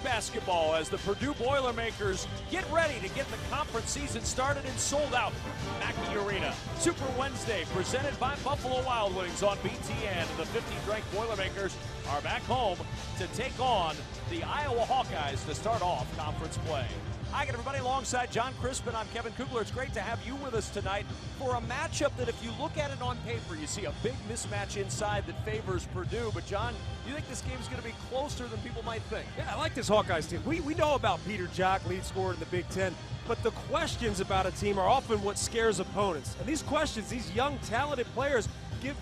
basketball as the Purdue Boilermakers get ready to get the conference season started and sold out Mackey Arena. Super Wednesday presented by Buffalo Wild Wings on BTN. The 15th ranked Boilermakers are back home to take on the Iowa Hawkeyes to start off conference play. Hi again, everybody. Alongside John Crispin, I'm Kevin Kugler. It's great to have you with us tonight for a matchup that, if you look at it on paper, you see a big mismatch inside that favors Purdue. But, John, you think this game is going to be closer than people might think? Yeah, I like this Hawkeyes team. We know about Peter Jock, lead scorer in the Big Ten, but the questions about a team are often what scares opponents. And these questions, these young, talented players give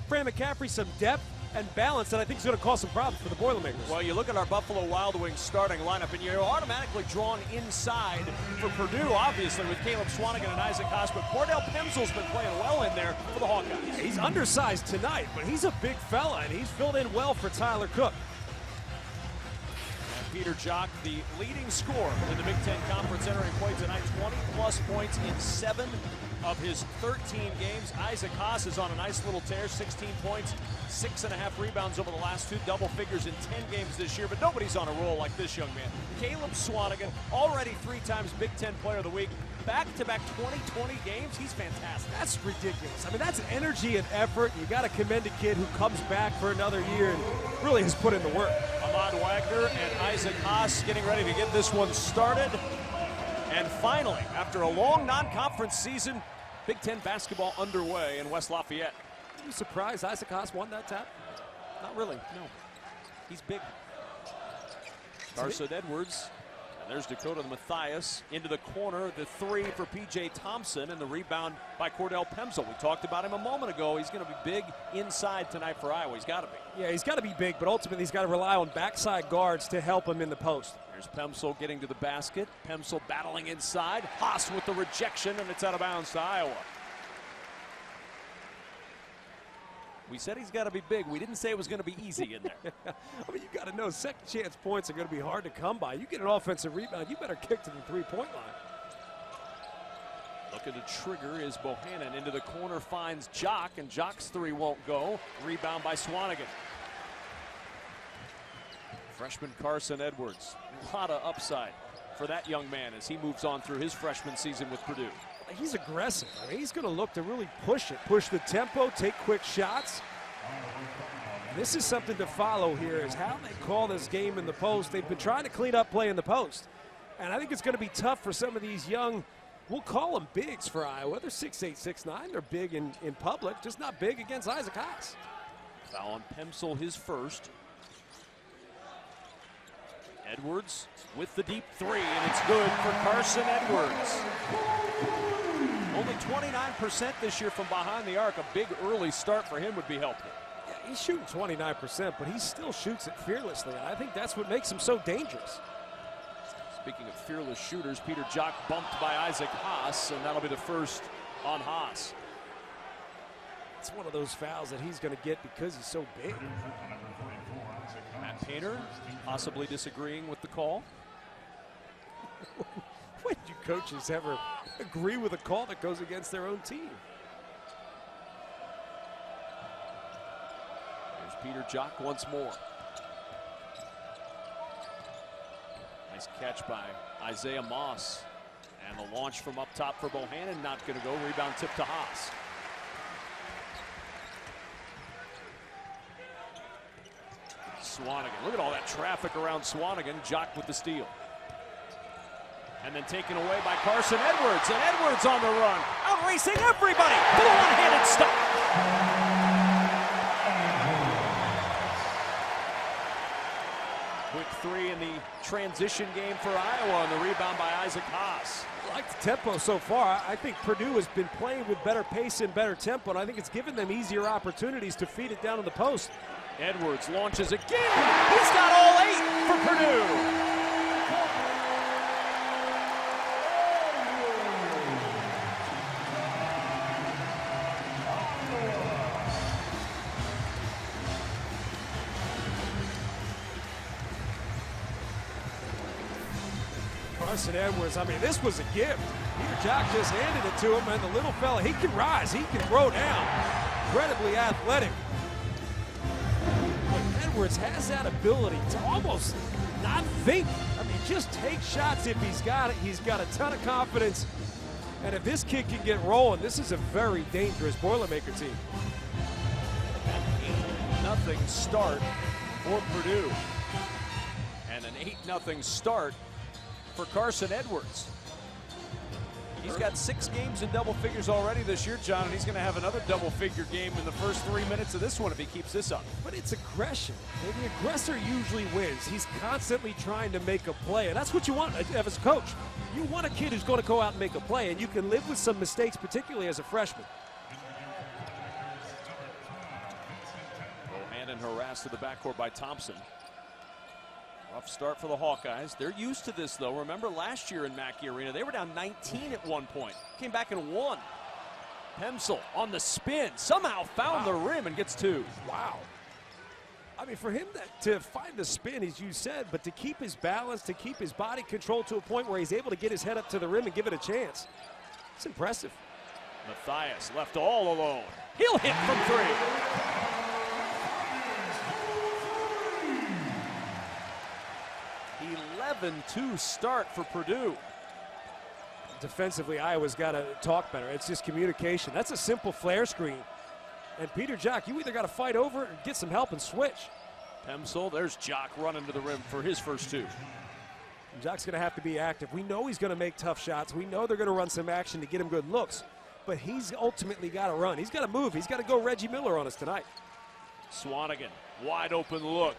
Fran McCaffrey some depth and balance that I think is going to cause some problems for the Boilermakers. Well, you look at our Buffalo Wild Wings starting lineup, and you're automatically drawn inside for Purdue, obviously, with Caleb Swanigan and Isaac Haas, but Cordell Pemsl's been playing well in there for the Hawkeyes. He's undersized tonight, but he's a big fella, and he's filled in well for Tyler Cook. And Peter Jock, the leading scorer in the Big Ten Conference, entering play tonight, 20-plus points in 7 of his 13 games. Isaac Haas is on a nice little tear, 16 points, 6.5 rebounds over the last 2, double figures in 10 games this year, but nobody's on a roll like this young man. Caleb Swanigan, already 3 times Big Ten Player of the Week, back-to-back 2020 games. He's fantastic. That's ridiculous. I mean, that's energy and effort. You got to commend a kid who comes back for another year and really has put in the work. Ahmad Wagner and Isaac Haas getting ready to get this one started. And finally, after a long non-conference season, Big Ten basketball underway in West Lafayette. Are you surprised Isaac Haas won that tap? Not really, no. He's big. Carson Edwards, and there's Dakota Mathias into the corner. The 3 for P.J. Thompson, and the rebound by Cordell Pemsl. We talked about him a moment ago. He's going to be big inside tonight for Iowa. He's got to be. Yeah, he's got to be big, but ultimately he's got to rely on backside guards to help him in the post. Here's Pemsl getting to the basket. Pemsl battling inside. Haas with the rejection, and it's out of bounds to Iowa. We said he's got to be big. We didn't say it was going to be easy in there. I mean, you got to know second chance points are going to be hard to come by. You get an offensive rebound, you better kick to the three-point line. Looking to trigger is Bohannon into the corner, finds Jock, and Jock's 3 won't go. Rebound by Swanigan. Freshman Carson Edwards, a lot of upside for that young man as he moves on through his freshman season with Purdue. He's aggressive. I mean, he's going to look to really push it, push the tempo, take quick shots. And this is something to follow here, is how they call this game in the post. They've been trying to clean up play in the post. And I think it's going to be tough for some of these young, we'll call them bigs for Iowa. They're 6'8", 6'9". They're big in public, just not big against Isaac Haas. Foul on Pemsl, his first. Edwards with the deep 3, and it's good for Carson Edwards. Only 29% this year from behind the arc. A big early start for him would be helpful. Yeah, he's shooting 29%, but he still shoots it fearlessly, and I think that's what makes him so dangerous. Speaking of fearless shooters, Peter Jock bumped by Isaac Haas, and that'll be the first on Haas. It's one of those fouls that he's going to get because he's so big. Matt Painter possibly disagreeing with the call. When do coaches ever agree with a call that goes against their own team? There's Peter Jock once more. Nice catch by Isaiah Moss. And the launch from up top for Bohannon, not going to go. Rebound tip to Haas. Swanigan. Look at all that traffic around Swanigan. Jock with the steal. And then taken away by Carson Edwards. And Edwards on the run. Outracing everybody. For the one-handed stop. Quick 3 in the transition game for Iowa. And the rebound by Isaac Haas. I like the tempo so far. I think Purdue has been playing with better pace and better tempo. And I think it's given them easier opportunities to feed it down to the post. Edwards launches again. He's got all 8 for Purdue. Carson Edwards, I mean, this was a gift. Peter Jock just handed it to him, and the little fella, he can rise, he can throw down. Incredibly athletic. But Edwards has that ability to almost not think. I mean, just take shots if he's got it. He's got a ton of confidence. And if this kid can get rolling, this is a very dangerous Boilermaker team. An 8-0 start for Purdue. And an 8-0 start for Carson Edwards. He's got 6 games in double figures already this year, John, and he's going to have another double-figure game in the first 3 minutes of this one if he keeps this up. But it's aggression. And the aggressor usually wins. He's constantly trying to make a play, and that's what you want as a coach. You want a kid who's going to go out and make a play, and you can live with some mistakes, particularly as a freshman. Bohannon harassed to the backcourt by Thompson. Rough start for the Hawkeyes. They're used to this, though. Remember last year in Mackey Arena, they were down 19 at one point. Came back and won. Pemsel on the spin. Somehow found the rim and gets 2. Wow. I mean, for him to find the spin, as you said, but to keep his balance, to keep his body control to a point where he's able to get his head up to the rim and give it a chance. It's impressive. Matthias left all alone. He'll hit from 3. 11-2 start for Purdue. Defensively, Iowa's got to talk better. It's just communication. That's a simple flare screen. And Peter Jock, you either got to fight over it or get some help and switch. Pemsel, there's Jock running to the rim for his first 2. Jock's going to have to be active. We know he's going to make tough shots. We know they're going to run some action to get him good looks. But he's ultimately got to run. He's got to move. He's got to go Reggie Miller on us tonight. Swanigan, wide open look.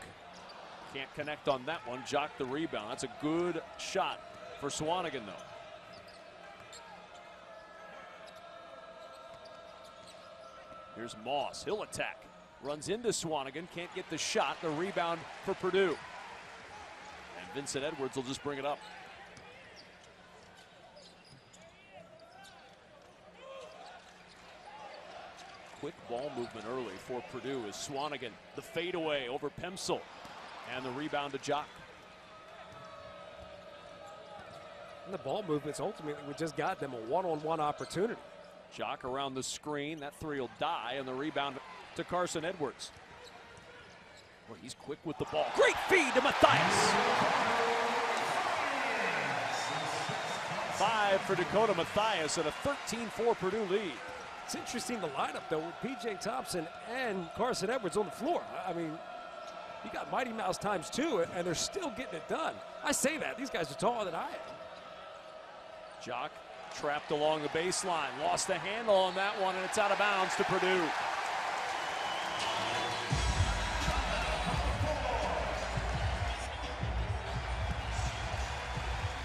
Can't connect on that one. Jock the rebound. That's a good shot for Swanigan, though. Here's Moss. He'll attack. Runs into Swanigan. Can't get the shot. The rebound for Purdue. And Vincent Edwards will just bring it up. Quick ball movement early for Purdue is Swanigan. The fadeaway over Pemsel. And the rebound to Jock. And the ball movements ultimately we just got them a one-on-one opportunity. Jock around the screen. That 3 will die. And the rebound to Carson Edwards. Boy, he's quick with the ball. Great feed to Matthias. 5 for Dakota Matthias and a 13-4 Purdue lead. It's interesting the lineup, though, with P.J. Thompson and Carson Edwards on the floor. I mean, you got Mighty Mouse times 2, and they're still getting it done. I say that. These guys are taller than I am. Jock trapped along the baseline. Lost the handle on that one, and it's out of bounds to Purdue.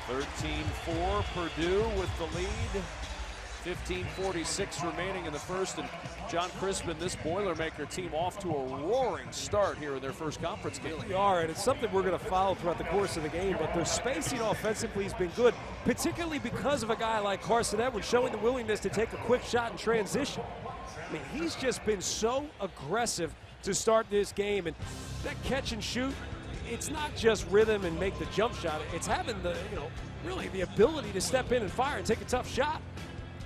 (13-4) Purdue with the lead. 15:46 remaining in the first, and John Crispin, this Boilermaker team off to a roaring start here in their first conference game. They are, and it's something we're going to follow throughout the course of the game, but their spacing offensively has been good, particularly because of a guy like Carson Edwards showing the willingness to take a quick shot in transition. I mean, he's just been so aggressive to start this game, and that catch and shoot, it's not just rhythm and make the jump shot, it's having the, really the ability to step in and fire and take a tough shot.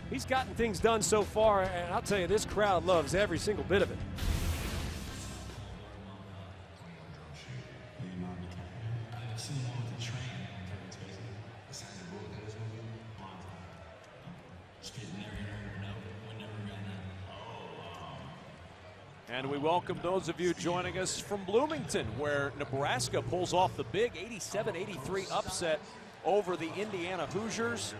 He's gotten things done so far, and I'll tell you, this crowd loves every single bit of it. And we welcome those of you joining us from Bloomington, where Nebraska pulls off the big 87-83 upset over the Indiana Hoosiers.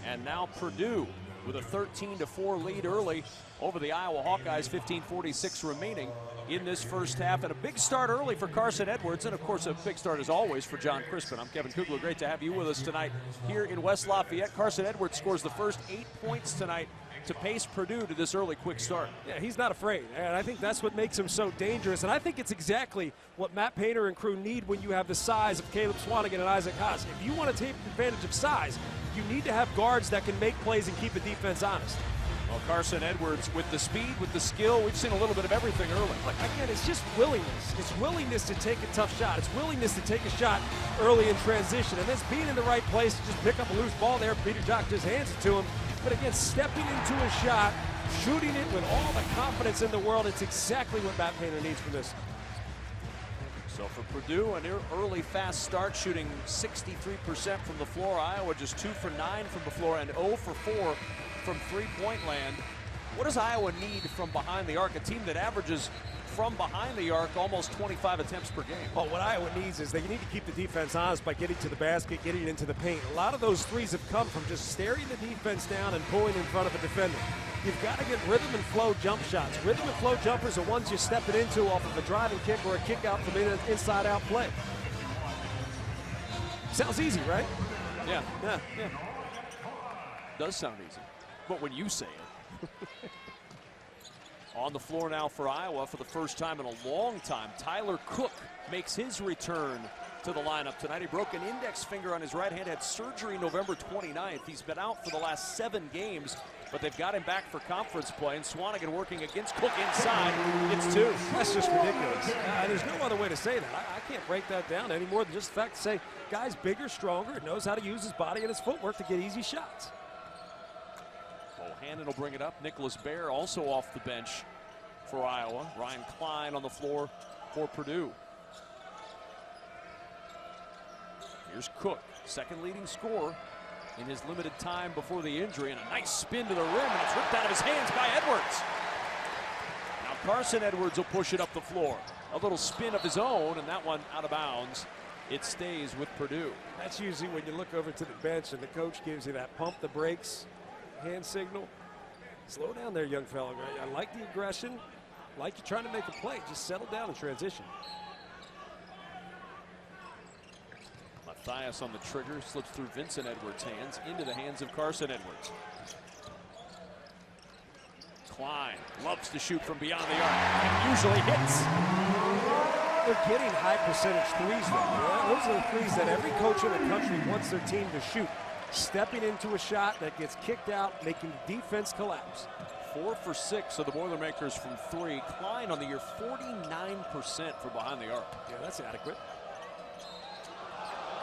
And now Purdue with a 13-4 lead early over the Iowa Hawkeyes, 15:46 remaining in this first half. And a big start early for Carson Edwards, and of course a big start as always for John Crispin. I'm Kevin Kugler. Great to have you with us tonight here in West Lafayette. Carson Edwards scores the first 8 points tonight to pace Purdue to this early quick start. Yeah, he's not afraid, and I think that's what makes him so dangerous, and I think it's exactly what Matt Painter and crew need when you have the size of Caleb Swanigan and Isaac Haas. If you want to take advantage of size, you need to have guards that can make plays and keep a defense honest. Well, Carson Edwards with the speed, with the skill, we've seen a little bit of everything early. Look, again, it's just willingness. It's willingness to take a tough shot. It's willingness to take a shot early in transition, and that's being in the right place to just pick up a loose ball there. Peter Jock just hands it to him. But again, stepping into a shot, shooting it with all the confidence in the world, it's exactly what Matt Painter needs from this. So for Purdue, an early fast start, shooting 63% from the floor. Iowa just 2 for 9 from the floor and 0 for 4 from three-point land. What does Iowa need from behind the arc? A team that averages from behind the arc almost 25 attempts per game. Well, what Iowa needs is they need to keep the defense honest by getting to the basket, getting into the paint. A lot of those threes have come from just staring the defense down and pulling in front of a defender. You've got to get rhythm and flow jump shots. Rhythm and flow jumpers are ones you step it into off of a driving kick or a kick out from inside out play. Sounds easy, right? Yeah. Does sound easy. But when you say it. On the floor now for Iowa for the first time in a long time, Tyler Cook makes his return to the lineup tonight. He broke an index finger on his right hand, had surgery November 29th. He's been out for the last 7 games, but they've got him back for conference play, and Swanigan working against Cook inside. It's 2. That's just ridiculous. There's no other way to say that. I can't break that down any more than just the fact to say, guy's bigger, stronger, knows how to use his body and his footwork to get easy shots. Bohannon will bring it up. Nicholas Baer also off the bench for Iowa. Ryan Klein on the floor for Purdue. Here's Cook, second leading scorer in his limited time before the injury, and a nice spin to the rim, and it's ripped out of his hands by Edwards. Now Carson Edwards will push it up the floor. A little spin of his own, and that one out of bounds. It stays with Purdue. That's usually when you look over to the bench and the coach gives you that pump the brakes hand signal. Slow down there, young fella. I like the aggression. Like you're trying to make a play. Just settle down and transition. Mathias on the trigger, slips through Vincent Edwards' hands into the hands of Carson Edwards. Klein loves to shoot from beyond the arc and usually hits. They're getting high percentage threes though. Those are the threes that every coach in the country wants their team to shoot. Stepping into a shot that gets kicked out, making the defense collapse. 4 for 6 of the Boilermakers from 3. Klein on the year 49% from behind the arc. Yeah, that's adequate.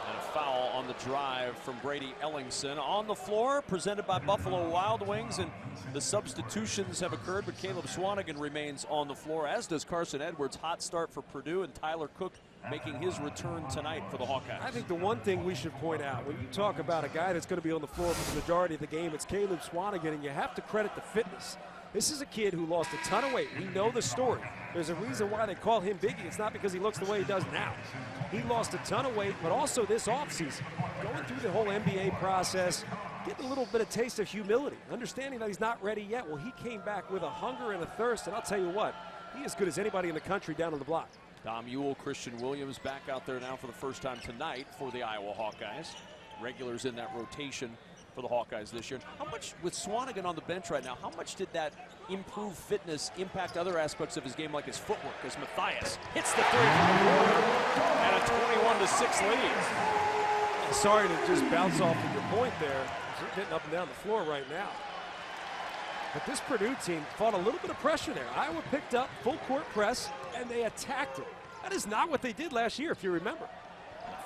And a foul on the drive from Brady Ellingson. On the floor, presented by Buffalo Wild Wings, and the substitutions have occurred, but Caleb Swanigan remains on the floor, as does Carson Edwards. Hot start for Purdue, and Tyler Cook making his return tonight for the Hawkeyes. I think the one thing we should point out, when you talk about a guy that's going to be on the floor for the majority of the game, it's Caleb Swanigan, and you have to credit the fitness. This is a kid who lost a ton of weight. We know the story. There's a reason why they call him Biggie. It's not because he looks the way he does now. He lost a ton of weight, but also this offseason, going through the whole NBA process, getting a little bit of taste of humility, understanding that he's not ready yet. Well, he came back with a hunger and a thirst, and I'll tell you what, he is as good as anybody in the country down on the block. Dom Ewell, Christian Williams back out there now for the first time tonight for the Iowa Hawkeyes. Regulars in that rotation for the Hawkeyes this year. How much, with Swanigan on the bench right now, how much did that improved fitness impact other aspects of his game, like his footwork, as Mathias hits the 3 from the corner and a 21-6 lead? Sorry to just bounce off of your point there. They're getting up and down the floor right now. But this Purdue team fought a little bit of pressure there. Iowa picked up full court press, and they attacked it. That is not what they did last year, if you remember.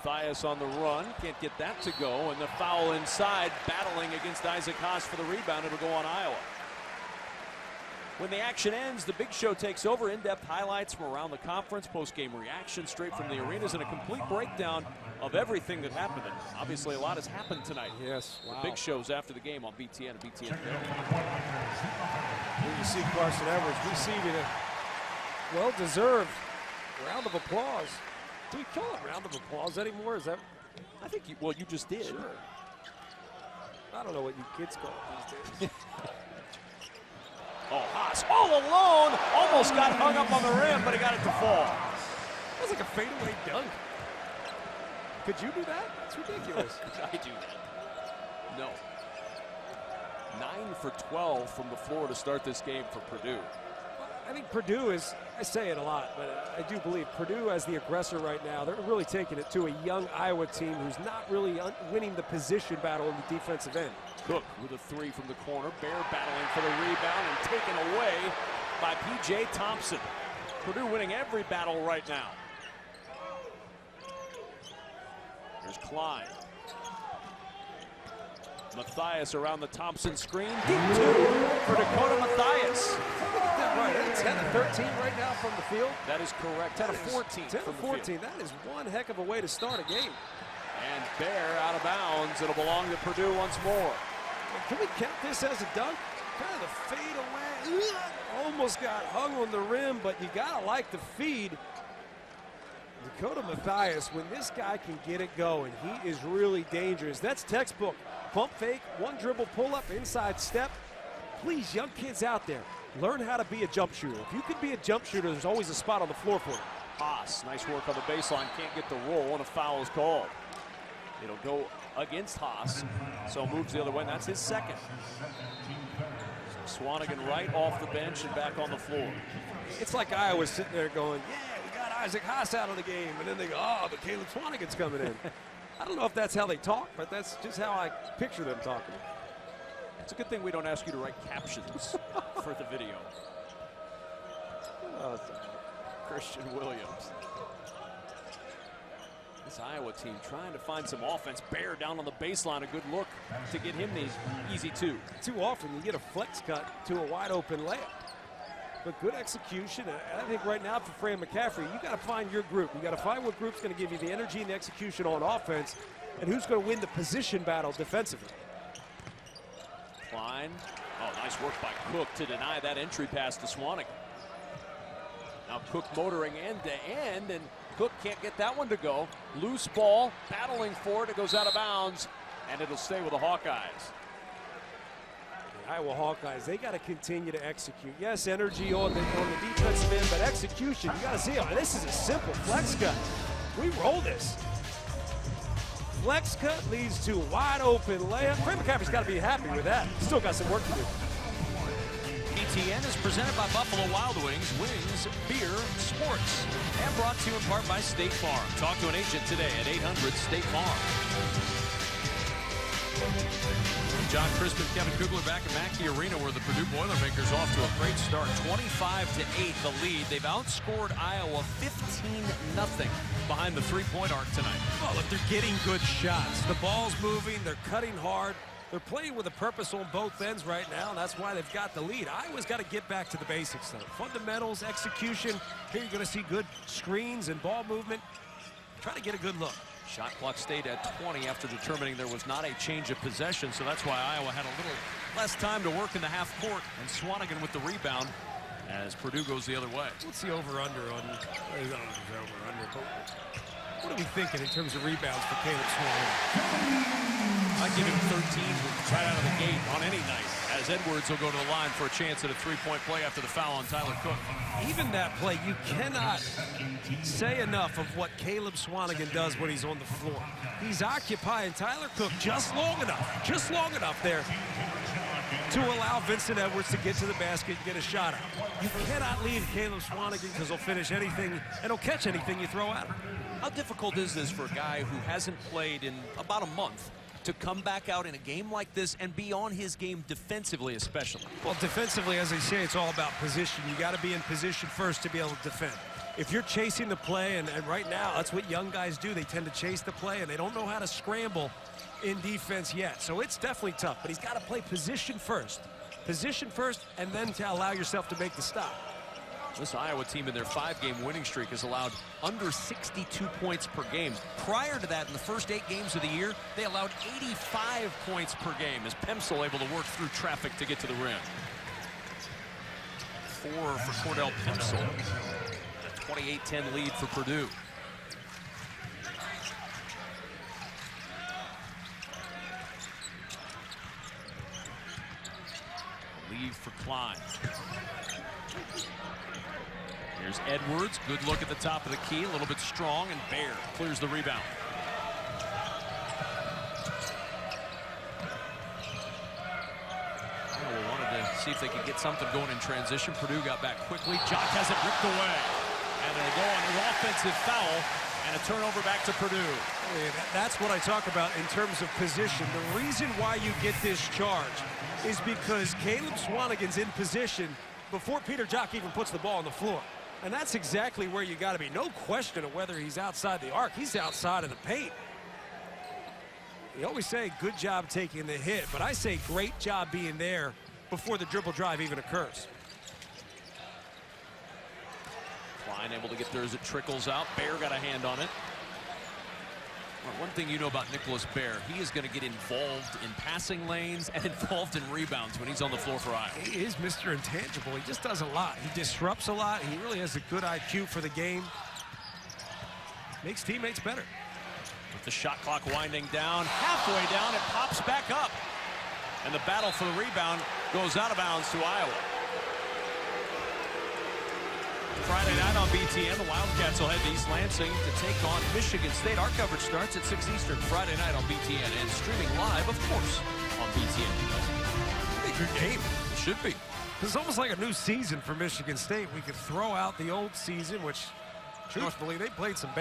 Mathias on the run, can't get that to go, and the foul inside, battling against Isaac Haas for the rebound. It'll go on Iowa. When the action ends, the big show takes over. In-depth highlights from around the conference, post-game reaction straight from the arenas, and a complete breakdown of everything that happened. And obviously, a lot has happened tonight. Yes, wow. The big shows after the game on BTN and BTN. When you see Carson Edwards receiving a well-deserved round of applause. Do we call it round of applause anymore? Is that? I think you just did. Sure. I don't know what you kids call it these days. Oh, Haas all alone, almost got hung up on the rim, but he got it to fall. That was like a fadeaway dunk. Could you do that? That's ridiculous. Could I do that? No. 9 for 12 from the floor to start this game for Purdue. I think Purdue is, I say it a lot, but I do believe Purdue as the aggressor right now, they're really taking it to a young Iowa team who's not really winning the position battle in the defensive end. Cook with a 3 from the corner. Baer battling for the rebound and taken away by P.J. Thompson. Purdue winning every battle right now. Here's Klein. Mathias around the Thompson screen. Deep 2 for Dakota Mathias. Look at them right. 10 of 13 right now from the field. That is correct. 10 of 14. 10 of 14. That is one heck of a way to start a game. And Bear out of bounds. It'll belong to Purdue once more. Can we count this as a dunk? Kind of the fade away. Almost got hung on the rim, but you got to like the feed. Dakota Mathias, when this guy can get it going, he is really dangerous. That's textbook. Pump fake, one dribble pull-up, inside step. Please, young kids out there, learn how to be a jump shooter. If you can be a jump shooter, there's always a spot on the floor for you. Haas, nice work on the baseline, can't get the roll, and a foul is called. It'll go against Haas, so moves the other way, and that's his second. So Swanigan right off the bench and back on the floor. It's like Iowa's sitting there going, yeah, we got Isaac Haas out of the game, and then they go, oh, but Caleb Swanigan's coming in. I don't know if that's how they talk, but that's just how I picture them talking. It's a good thing we don't ask you to write captions for the video. Oh, Christian Williams. This Iowa team trying to find some offense. Bear down on the baseline, a good look to get him these easy two. Too often you get a flex cut to a wide open layup. But good execution. I think right now for Fran McCaffrey, you got to find your group. You got to find what group's going to give you the energy and the execution on offense, and who's going to win the position battle defensively. Klein. Oh, nice work by Cook to deny that entry pass to Swanigan. Now Cook motoring end to end, and Cook can't get that one to go. Loose ball, battling for it. It goes out of bounds, and it'll stay with the Hawkeyes. The Iowa Hawkeyes, they got to continue to execute. Yes, energy on the defensive end, but execution, you got to see it. This is a simple flex cut. We roll this. Flex cut leads to a wide open layup. Fran McCaffrey's got to be happy with that. Still got some work to do. BTN is presented by Buffalo Wild Wings, wings, beer, sports, and brought to you in part by State Farm. Talk to an agent today at 800-STATE-FARM. John Crispin, Kevin Kugler back at Mackey Arena, where the Purdue Boilermakers off to a great start. 25-8 the lead. They've outscored Iowa 15-0 behind the three-point arc tonight. Well, look, they're getting good shots. The ball's moving. They're cutting hard. They're playing with a purpose on both ends right now, and that's why they've got the lead. Iowa's got to get back to the basics, though. Fundamentals, execution. Here you're going to see good screens and ball movement. Try to get a good look. Shot clock stayed at 20 after determining there was not a change of possession, so that's why Iowa had a little less time to work in the half court, and Swanigan with the rebound as Purdue goes the other way. What's the over-under on over-under? What are we thinking in terms of rebounds for Caleb Swanigan? I give him 13 right out of the gate on any night, as Edwards will go to the line for a chance at a three-point play after the foul on Tyler Cook. Even that play, you cannot say enough of what Caleb Swanigan does when he's on the floor. He's occupying Tyler Cook just long enough there to allow Vincent Edwards to get to the basket and get a shot out. You cannot leave Caleb Swanigan because he'll finish anything and he'll catch anything you throw at him. How difficult is this for a guy who hasn't played in about a month to come back out in a game like this and be on his game defensively especially? Well, defensively, as I say, it's all about position. You got to be in position first to be able to defend. If you're chasing the play, and right now that's what young guys do, they tend to chase the play and they don't know how to scramble in defense yet. So it's definitely tough, but he's got to play position first, and then to allow yourself to make the stop. This Iowa team in their 5-game winning streak has allowed under 62 points per game. Prior to that, in the first 8 games of the year, they allowed 85 points per game as Pemsel able to work through traffic to get to the rim. 4 for Cordell Pemsel. A 28-10 lead for Purdue. Leave for Klein. Here's Edwards, good look at the top of the key, a little bit strong, and Bear clears the rebound. Iowa wanted to see if they could get something going in transition. Purdue got back quickly. Jock has it ripped away. And they'll go on an offensive foul and a turnover back to Purdue. That's what I talk about in terms of position. The reason why you get this charge is because Caleb Swanigan's in position before Peter Jock even puts the ball on the floor. And that's exactly where you got to be. No question of whether he's outside the arc. He's outside of the paint. You always say good job taking the hit, but I say great job being there before the dribble drive even occurs. Line able to get there as it trickles out. Bear got a hand on it. Well, one thing you know about Nicholas Bear, he is going to get involved in passing lanes and involved in rebounds when he's on the floor for Iowa. He is Mr. Intangible. He just does a lot. He disrupts a lot. He really has a good IQ for the game. Makes teammates better. With the shot clock winding down, halfway down, it pops back up. And the battle for the rebound goes out of bounds to Iowa. Friday night on BTN, the Wildcats will head to East Lansing to take on Michigan State. Our coverage starts at 6 Eastern Friday night on BTN and streaming live, of course, on BTN. Pretty good game. It should be. It's almost like a new season for Michigan State. We could throw out the old season, which truthfully, they played some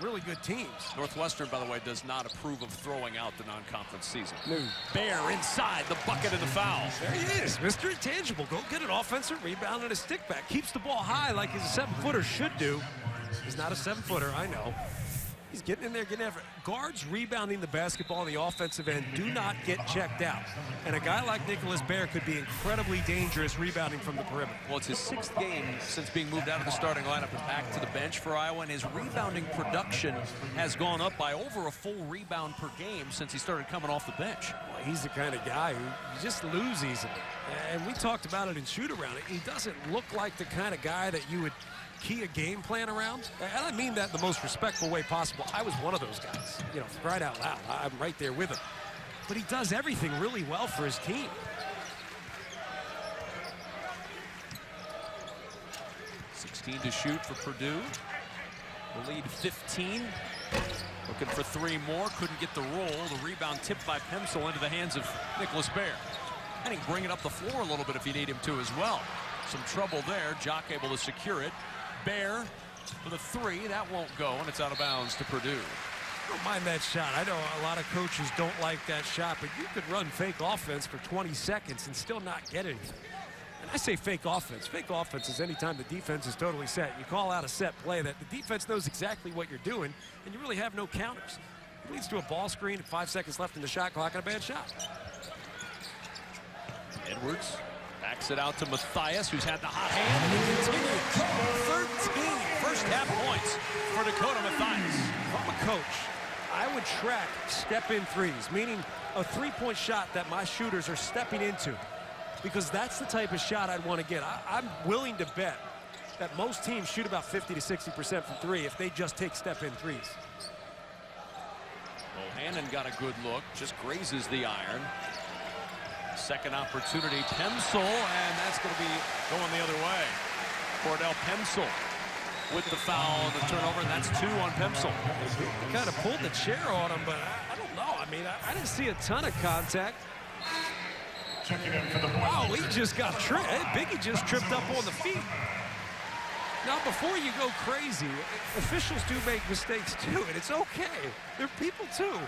really good teams. Northwestern, by the way, does not approve of throwing out the non-conference season. No. Bear inside the bucket of the foul. There he is, Mr. Intangible. Go get an offensive rebound and a stick back. Keeps the ball high like his 7-footer should do. He's not a 7-footer, I know. He's getting in there, getting effort. Guards rebounding the basketball on the offensive end do not get checked out. And a guy like Nicholas Bear could be incredibly dangerous rebounding from the perimeter. Well, it's his 6th game since being moved out of the starting lineup and back to the bench for Iowa, and his rebounding production has gone up by over a full rebound per game since he started coming off the bench. Well, he's the kind of guy who you just lose easily. And we talked about it in shoot-around. He doesn't look like the kind of guy that you would key a game plan around. And I mean that in the most respectful way possible. I was one of those guys, you know, right out loud. I'm right there with him. But he does everything really well for his team. .16 to shoot for Purdue. The lead 15. Looking for 3 more. Couldn't get the roll. The rebound tipped by Pemsel into the hands of Nicholas Bear. And he can bring it up the floor a little bit if you need him to as well. Some trouble there. Jock able to secure it. Bear for the 3. That won't go, and it's out of bounds to Purdue. I don't mind that shot. I know a lot of coaches don't like that shot, but you could run fake offense for 20 seconds and still not get anything. And I say fake offense. Fake offense is anytime the defense is totally set. You call out a set play that the defense knows exactly what you're doing, and you really have no counters. It leads to a ball screen, 5 seconds left in the shot clock, and a bad shot. Edwards backs it out to Matthias, who's had the hot hand, and he continues. 13 first-half points for Dakota Matthias. If I'm a coach, I would track step-in threes, meaning a three-point shot that my shooters are stepping into, because that's the type of shot I'd want to get. I'm willing to bet that most teams shoot about 50 to 60% from 3 if they just take step-in threes. Bohannon got a good look, just grazes the iron. Second opportunity, Pemsel, and that's going to be going the other way. Cordell Pemsel with the foul and the turnover, and that's 2 on Pemsel. He kind of pulled the chair on him, but I don't know. I mean, I didn't see a ton of contact. Oh, he just got tripped. Biggie just tripped up on the feet. Now, before you go crazy, officials do make mistakes too, and it's okay. They're people too.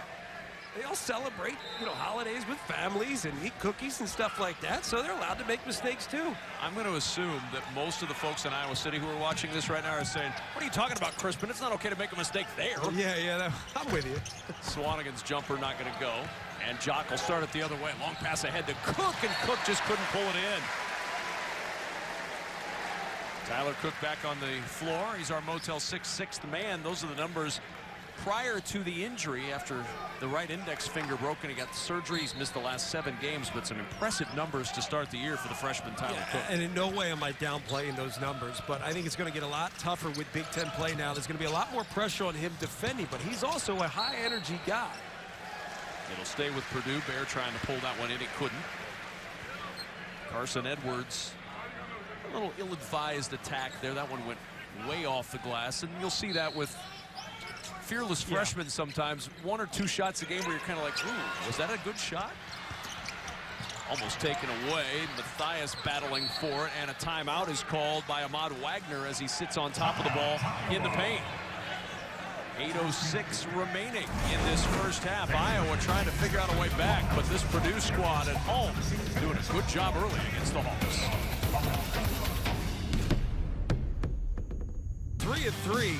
They all celebrate, you know, holidays with families and eat cookies and stuff like that, so they're allowed to make mistakes too. I'm going to assume that most of the folks in Iowa City who are watching this right now are saying, what are you talking about, Crispin? It's not okay to make a mistake there. Yeah, I'm with you. Swanigan's jumper not going to go, and Jock will start it the other way. Long pass ahead to Cook, and Cook just couldn't pull it in. Tyler Cook back on the floor. He's our Motel 6 sixth man. Those are the numbers prior to the injury after the right index finger broken. He got surgery. He's missed the last 7 games, but some impressive numbers to start the year for the freshman Tyler Cook. And in no way am I downplaying those numbers, but I think it's going to get a lot tougher with Big Ten play now. There's going to be a lot more pressure on him defending, but he's also a high-energy guy. It'll stay with Purdue. Bear trying to pull that one in. He couldn't. Carson Edwards, a little ill-advised attack there. That one went way off the glass, and you'll see that with fearless freshmen sometimes. 1 or 2 shots a game where you're kind of like, ooh, was that a good shot? Almost taken away. Matthias battling for it, and a timeout is called by Ahmad Wagner as he sits on top of the ball in the paint. 8:06 remaining in this first half. Iowa trying to figure out a way back, but this Purdue squad at home doing a good job early against the Hawks. 3 of 3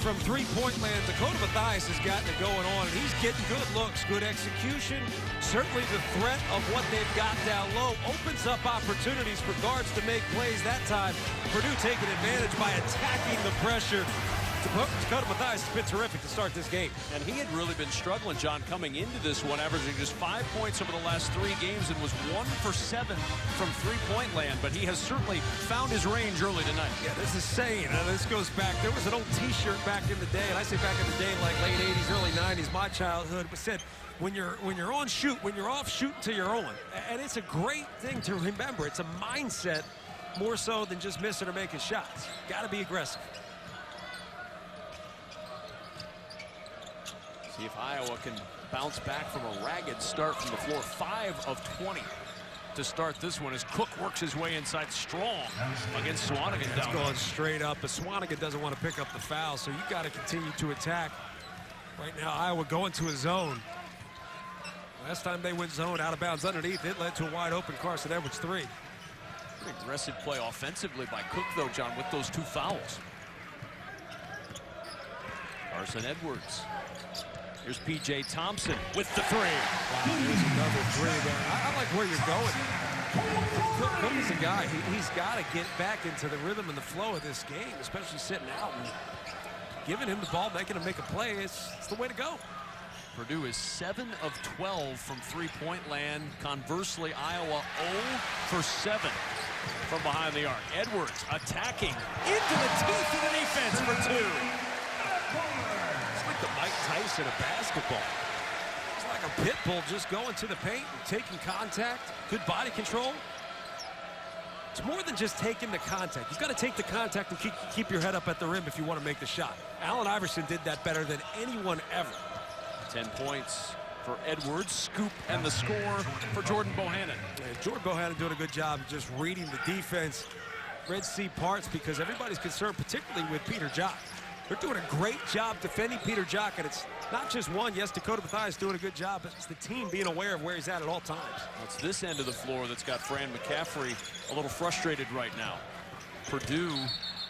from three-point land, Dakota Mathias has gotten it going on, and he's getting good looks, good execution. Certainly the threat of what they've got down low opens up opportunities for guards to make plays. That time, Purdue taking advantage by attacking the pressure. Dakota Mathias has been terrific to start this game. And he had really been struggling, John, coming into this one, averaging just 5 points over the last 3 games and was 1 for 7 from three-point land. But he has certainly found his range early tonight. Yeah, this is saying, this goes back, there was an old T-shirt back in the day, and I say back in the day, like late 80s, early 90s, my childhood, was said, when you're on shoot, when you're off, shoot until you're on. And it's a great thing to remember. It's a mindset more so than just missing or making shots. Got to be aggressive. See if Iowa can bounce back from a ragged start from the floor. 5 of 20 to start this one as Cook works his way inside strong against Swanigan. It's going straight up, but Swanigan doesn't want to pick up the foul, so you got to continue to attack. Right now, Iowa going to a zone. Last time they went zone out of bounds underneath, it led to a wide open Carson Edwards 3. Pretty aggressive play offensively by Cook, though, John, with those 2 fouls. Carson Edwards. Here's P.J. Thompson with the 3. Wow, there's another 3 there. I like where you're going. Cook is a guy, he's got to get back into the rhythm and the flow of this game, especially sitting out and giving him the ball, making him make a play. It's the way to go. Purdue is 7 of 12 from three-point land. Conversely, Iowa 0 for 7 from behind the arc. Edwards attacking into the teeth of the defense for 2. It's like the Mike Tyson of basketball. It's like a pit bull just going to the paint and taking contact. Good body control. It's more than just taking the contact. You've got to take the contact and keep your head up at the rim if you want to make the shot. Allen Iverson did that better than anyone ever. 10 points for Edwards. Scoop and the score for Jordan Bohannon. Jordan Bohannon doing a good job of just reading the defense. Red Sea parts because everybody's concerned, particularly with Peter Jock. They're doing a great job defending Peter Jock, and it's not just one. Yes, Dakota Mathias doing a good job, but it's the team being aware of where he's at all times. It's this end of the floor that's got Fran McCaffrey a little frustrated right now. Purdue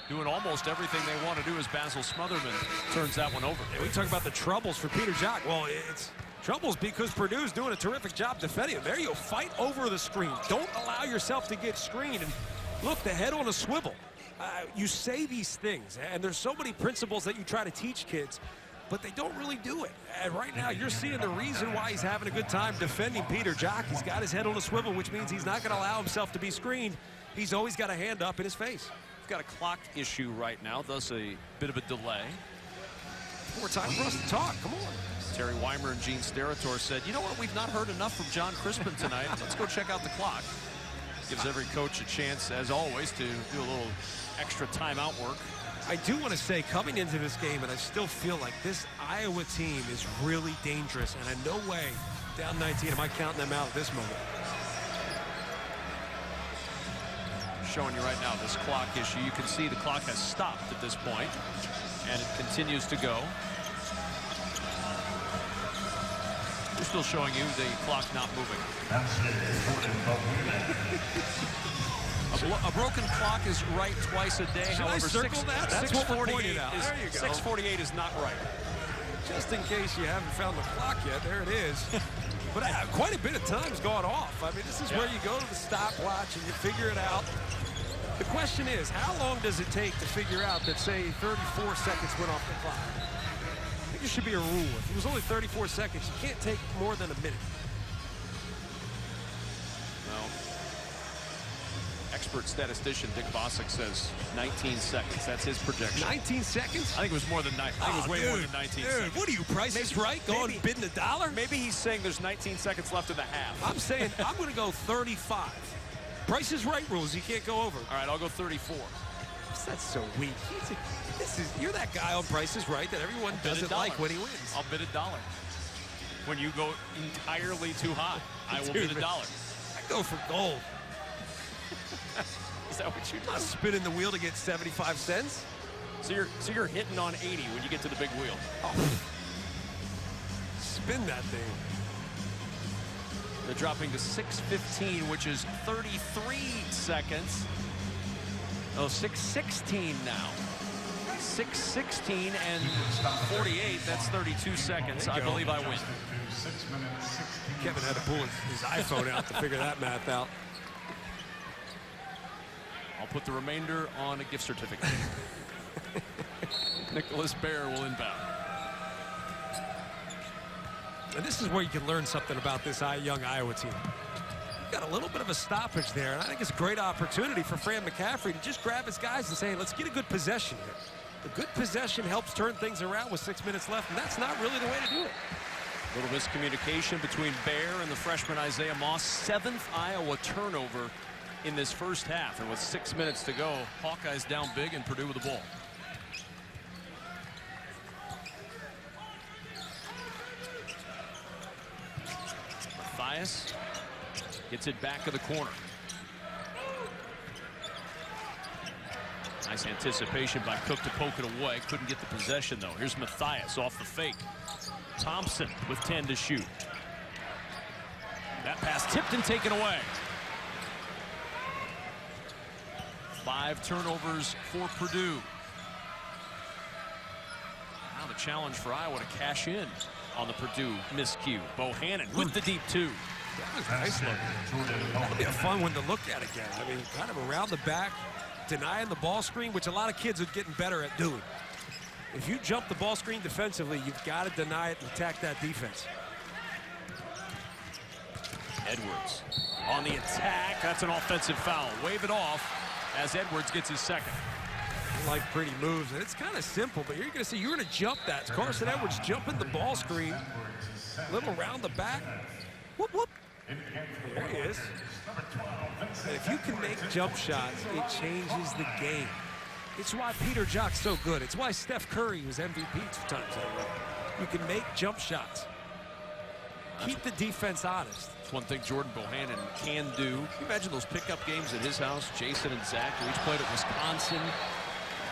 doing almost everything they want to do as Basil Smotherman turns that one over. And we talk about the troubles for Peter Jock. Well, it's troubles because Purdue's doing a terrific job defending him. There you go, fight over the screen. Don't allow yourself to get screened. And look, the head on a swivel. You say these things, and there's so many principles that you try to teach kids, but they don't really do it. And right now, you're seeing the reason why he's having a good time defending Peter Jock. He's got his head on a swivel, which means he's not going to allow himself to be screened. He's always got a hand up in his face. We've got a clock issue right now, thus a bit of a delay. More time for us to talk. Come on. Terry Weimer and Gene Steratore said, you know what, we've not heard enough from John Crispin tonight. Let's go check out the clock. Gives every coach a chance, as always, to do a little extra timeout work. I do want to say, coming into this game, and I still feel like this Iowa team is really dangerous, and in no way, down 19, am I counting them out at this moment. Showing you right now this clock issue. You can see the clock has stopped at this point, and it continues to go. We're still showing you the clock not moving. A broken clock is right twice a day. Should However, I circle that? That's what we're pointing out. There you go. 6:48 is not right. Just in case you haven't found the clock yet, there it is. But quite a bit of time's gone off. I mean, this is where you go to the stopwatch and you figure it out. The question is, how long does it take to figure out that, say, 34 seconds went off the clock? I think there should be a rule. If it was only 34 seconds, you can't take more than a minute. Well, expert statistician Dick Bossack says 19 seconds. That's his projection. 19 seconds? I think it was more than 9. I think it was way more than 19 seconds. What are you, Price is Right? Going bidding a dollar? Maybe he's saying there's 19 seconds left in the half. I'm saying I'm going to go 35. Price is Right rules. You can't go over. All right, I'll go 34. That's so weak. You're that guy on Price is Right that everyone doesn't like when he wins. I'll bid $1. When you go entirely too high, I will bid $1. I go for gold. Is that what you do? I'm spinning the wheel to get 75 cents. So you're hitting on 80 when you get to the big wheel. Oh. Spin that thing. They're dropping to 6:15, which is 33 seconds. Oh, 6:16 now. 6:16 and 48. That's 32 seconds. I believe I win. Kevin had to pull his iPhone out to figure that math out. I'll put the remainder on a gift certificate. Nicholas Bear will inbound. And this is where you can learn something about this young Iowa team. Got a little bit of a stoppage there, and I think it's a great opportunity for Fran McCaffrey to just grab his guys and say, hey, let's get a good possession here. A good possession helps turn things around with 6 minutes left, and that's not really the way to do it. A little miscommunication between Bear and the freshman Isaiah Moss. 7th Iowa turnover in this first half, and with 6 minutes to go, Hawkeyes down big and Purdue with the ball. Mathias gets it back of the corner. Nice anticipation by Cook to poke it away. Couldn't get the possession, though. Here's Mathias off the fake. Thompson with 10 to shoot. That pass tipped and taken away. 5 turnovers for Purdue. Now the challenge for Iowa to cash in on the Purdue miscue. Bohannon with the deep 2. That was nice looking. That'll be a fun one to look at again. I mean, kind of around the back, denying the ball screen, which a lot of kids are getting better at doing. If you jump the ball screen defensively, you've got to deny it and attack that defense. Edwards on the attack. That's an offensive foul. Wave it off as Edwards gets his second. I like pretty moves, and it's kind of simple, but you're going to see, you're going to jump that. It's Carson Edwards jumping the ball screen, a little around the back. Whoop, whoop. There he is. And if you can make jump shots, it changes the game. It's why Peter Jock's so good. It's why Steph Curry was MVP 2 times in a row. You can make jump shots. Keep the defense honest. It's one thing Jordan Bohannon can do. Can you imagine those pickup games at his house? Jason and Zach, who each played at Wisconsin.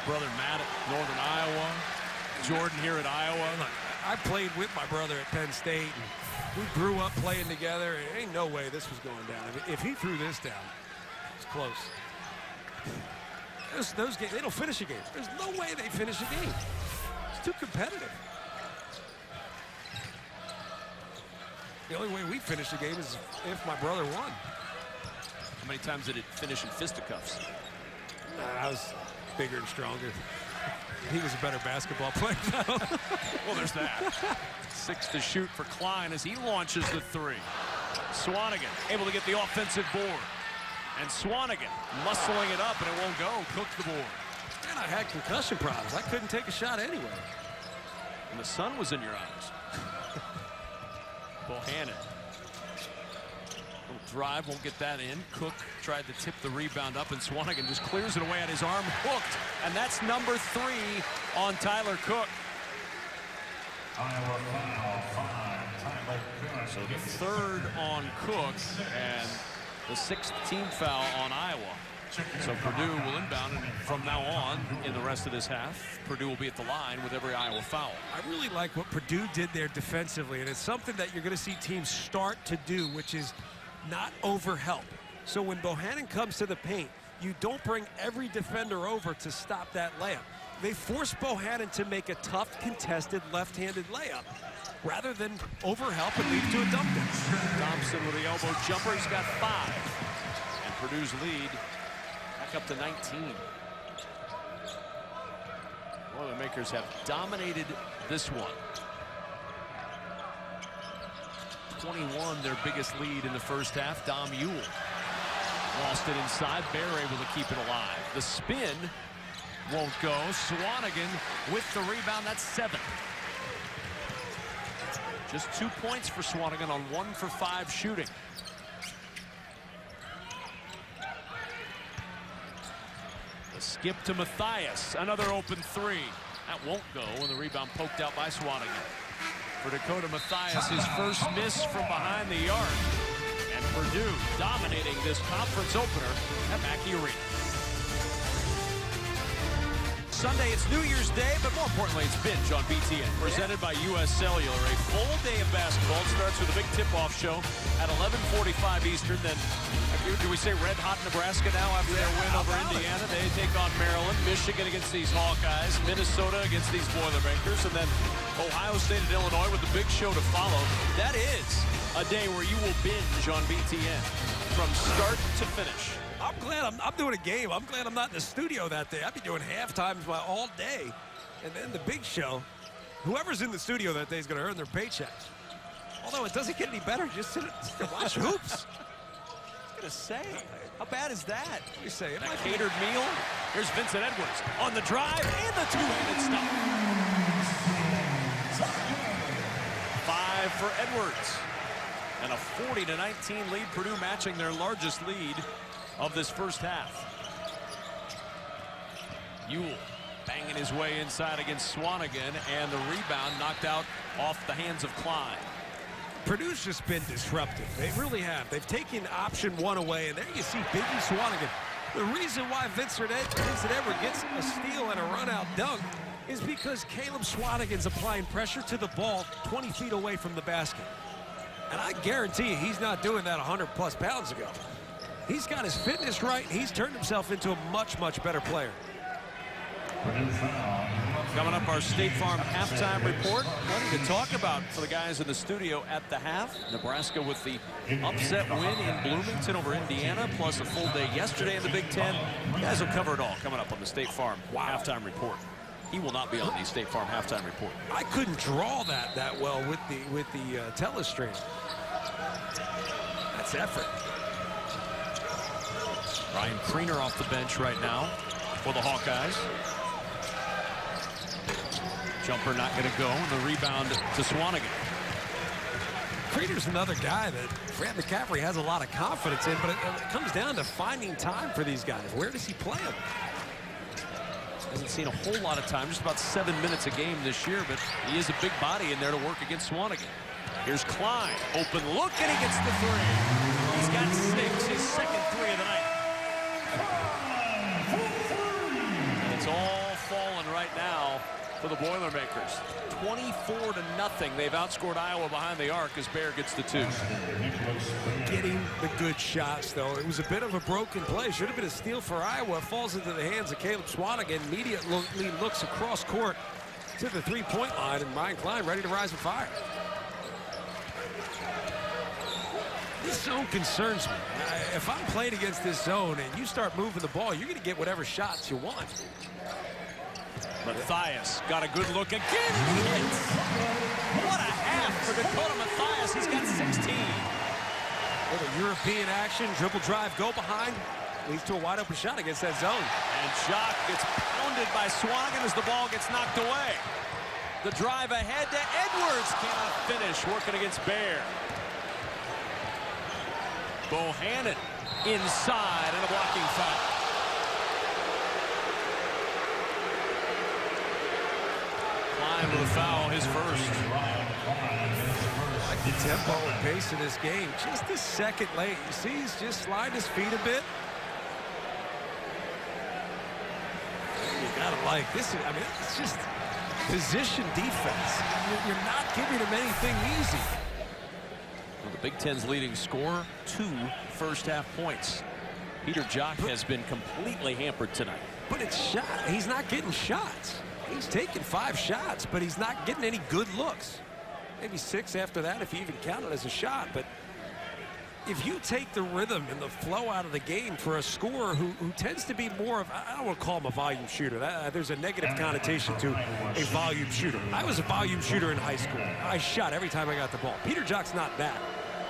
Brother Matt at Northern Iowa. Jordan here at Iowa. I played with my brother at Penn State. We grew up playing together. There ain't no way this was going down. If he threw this down, it's close. Those games, they don't finish a game. There's no way they finish a game. It's too competitive. The only way we finish a game is if my brother won. How many times did it finish in fisticuffs? I was bigger and stronger. He was a better basketball player. Well, there's that. 6 to shoot for Klein as he launches the 3. Swanigan able to get the offensive board. And Swanigan muscling it up, and it won't go. Cook the board. And I had concussion problems. I couldn't take a shot anyway. And the sun was in your eyes. Bohannon. Little drive, won't get that in. Cook tried to tip the rebound up, and Swanigan just clears it away at his arm. Hooked. And that's number 3 on Tyler Cook. So the 3rd on Cook, and the 6th team foul on Iowa. So Purdue will inbound, and from now on, in the rest of this half, Purdue will be at the line with every Iowa foul. I really like what Purdue did there defensively, and it's something that you're going to see teams start to do, which is not overhelp. So when Bohannon comes to the paint, you don't bring every defender over to stop that layup. They force Bohannon to make a tough, contested, left-handed layup rather than overhelp and lead to a dunk. Thompson with the elbow jumper. He's got 5. And Purdue's lead back up to 19. Boilermakers have dominated this one. 21, their biggest lead in the first half. Dom Ewell lost it inside. Bear able to keep it alive. The spin won't go. Swanigan with the rebound. That's 7. Just 2 points for Swanigan on 1 for 5 shooting. The skip to Mathias. Another open 3. That won't go, and the rebound poked out by Swanigan. For Dakota Mathias, his first miss from behind the arc. And Purdue dominating this conference opener at Mackey Arena. Sunday, it's New Year's Day, but more importantly, it's Binge on BTN, presented by U.S. Cellular. A full day of basketball basketball. It starts with a big tip-off show at 11:45 Eastern. Then, do we say red-hot Nebraska now after their win over Indiana? They take on Maryland, Michigan against these Hawkeyes, Minnesota against these Boilermakers, and then Ohio State and Illinois with the big show to follow. That is a day where you will binge on BTN from start to finish. I'm glad I'm doing a game. I'm glad I'm not in the studio that day. I'd be doing halftimes all day. And then the big show, whoever's in the studio that day is going to earn their paychecks. Although it doesn't get any better. Just sit and watch hoops. I was going to say, how bad is that? You say it. That catered meal. Here's Vincent Edwards on the drive and the two-handed stop. 5 for Edwards. And a 40-19 lead. Purdue matching their largest lead of this first half. Ewell banging his way inside against Swanigan, and the rebound knocked out off the hands of Klein. Purdue's just been disruptive. They really have. They've taken option 1 away, and there you see Biggie Swanigan. The reason why Vincent Edwards gets a steal and a run-out dunk is because Caleb Swanigan's applying pressure to the ball 20 feet away from the basket. And I guarantee you he's not doing that 100-plus pounds ago. He's got his fitness right. He's turned himself into a much, much better player. Coming up, our State Farm halftime report. Plenty to talk about for the guys in the studio at the half. Nebraska with the upset win in Bloomington over Indiana, plus a full day yesterday in the Big Ten. You guys will cover it all coming up on the State Farm halftime report. He will not be on the State Farm halftime report. I couldn't draw that well with the telestream. That's effort. Ryan Kriener off the bench right now for the Hawkeyes. Jumper not going to go, and the rebound to Swanigan. Kriener's another guy that Fran McCaffrey has a lot of confidence in, but it comes down to finding time for these guys. Where does he play them? Hasn't seen a whole lot of time, just about 7 minutes a game this year, but he is a big body in there to work against Swanigan. Here's Klein, open look, and he gets the 3. He's got 6, his second 3 of the night. And it's all falling right now for the Boilermakers. 24-0. They've outscored Iowa behind the arc as Baer gets the 2. Getting the good shots, though. It was a bit of a broken play. Should have been a steal for Iowa. Falls into the hands of Caleb Swanigan. Immediately looks across court to the three-point line, and Ryan Klein ready to rise and fire. This zone concerns me. If I'm playing against this zone and you start moving the ball, you're going to get whatever shots you want. Matthias got a good look again. He hits. What a half for Dakota Matthias. He's got 16. Little European action, dribble drive, go behind. Leads to a wide open shot against that zone. And Jock gets pounded by Swanigan as the ball gets knocked away. The drive ahead to Edwards. Cannot finish. Working against Baer. Bohannon inside and a blocking foul. Klein with a foul, his first. I like the tempo and pace of this game. Just a second late. You see he's just sliding his feet a bit. You gotta like this. I mean, it's just position defense. You're not giving him anything easy. Well, the Big Ten's leading scorer, 2 first-half points. Peter Jock has been completely hampered tonight. But it's shot. He's not getting shots. He's taking 5 shots, but he's not getting any good looks. Maybe 6 after that if you even count it as a shot. But if you take the rhythm and the flow out of the game for a scorer who tends to be more of, I don't want to call him a volume shooter. There's a negative connotation to a volume shooter. I was a volume shooter in high school. I shot every time I got the ball. Peter Jock's not that.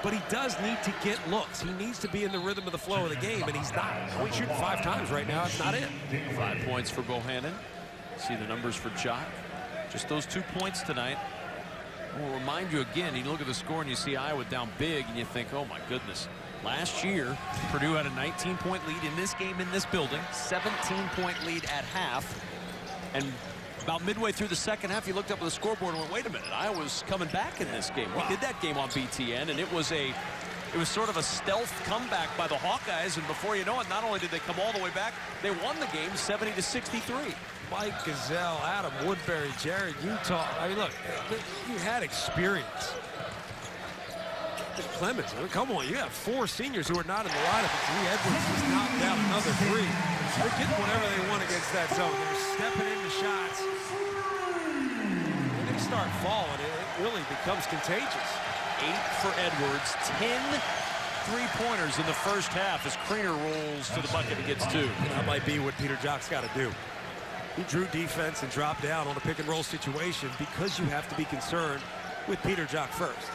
But he does need to get looks. He needs to be in the rhythm of the flow of the game, and he's not. He's shooting 5 times right now. It's not it. 5 points for Bohannon. See the numbers for Jock. Just those 2 points tonight. We'll remind you again, you look at the score and you see Iowa down big and you think, oh my goodness. Last year, Purdue had a 19-point lead in this game in this building, 17-point lead at half. And about midway through the second half, you looked up at the scoreboard and went, wait a minute, Iowa's coming back in this game. We did that game on BTN, and it was sort of a stealth comeback by the Hawkeyes, and before you know it, not only did they come all the way back, they won the game 70-63. Mike Gazelle, Adam Woodbury, Jared Utah. I mean, look, you had experience. Clemens, I mean, come on, you have 4 seniors who are not in the lineup, and 3 Edwards just knocked down another 3. They're getting whatever they want against that zone. They're stepping into shots. When they start falling, it really becomes contagious. 8 for Edwards, 10 3-pointers in the first half as Creener rolls to the bucket and gets 2. That might be what Peter Jock's got to do. He drew defense and dropped down on a pick-and-roll situation because you have to be concerned with Peter Jock first.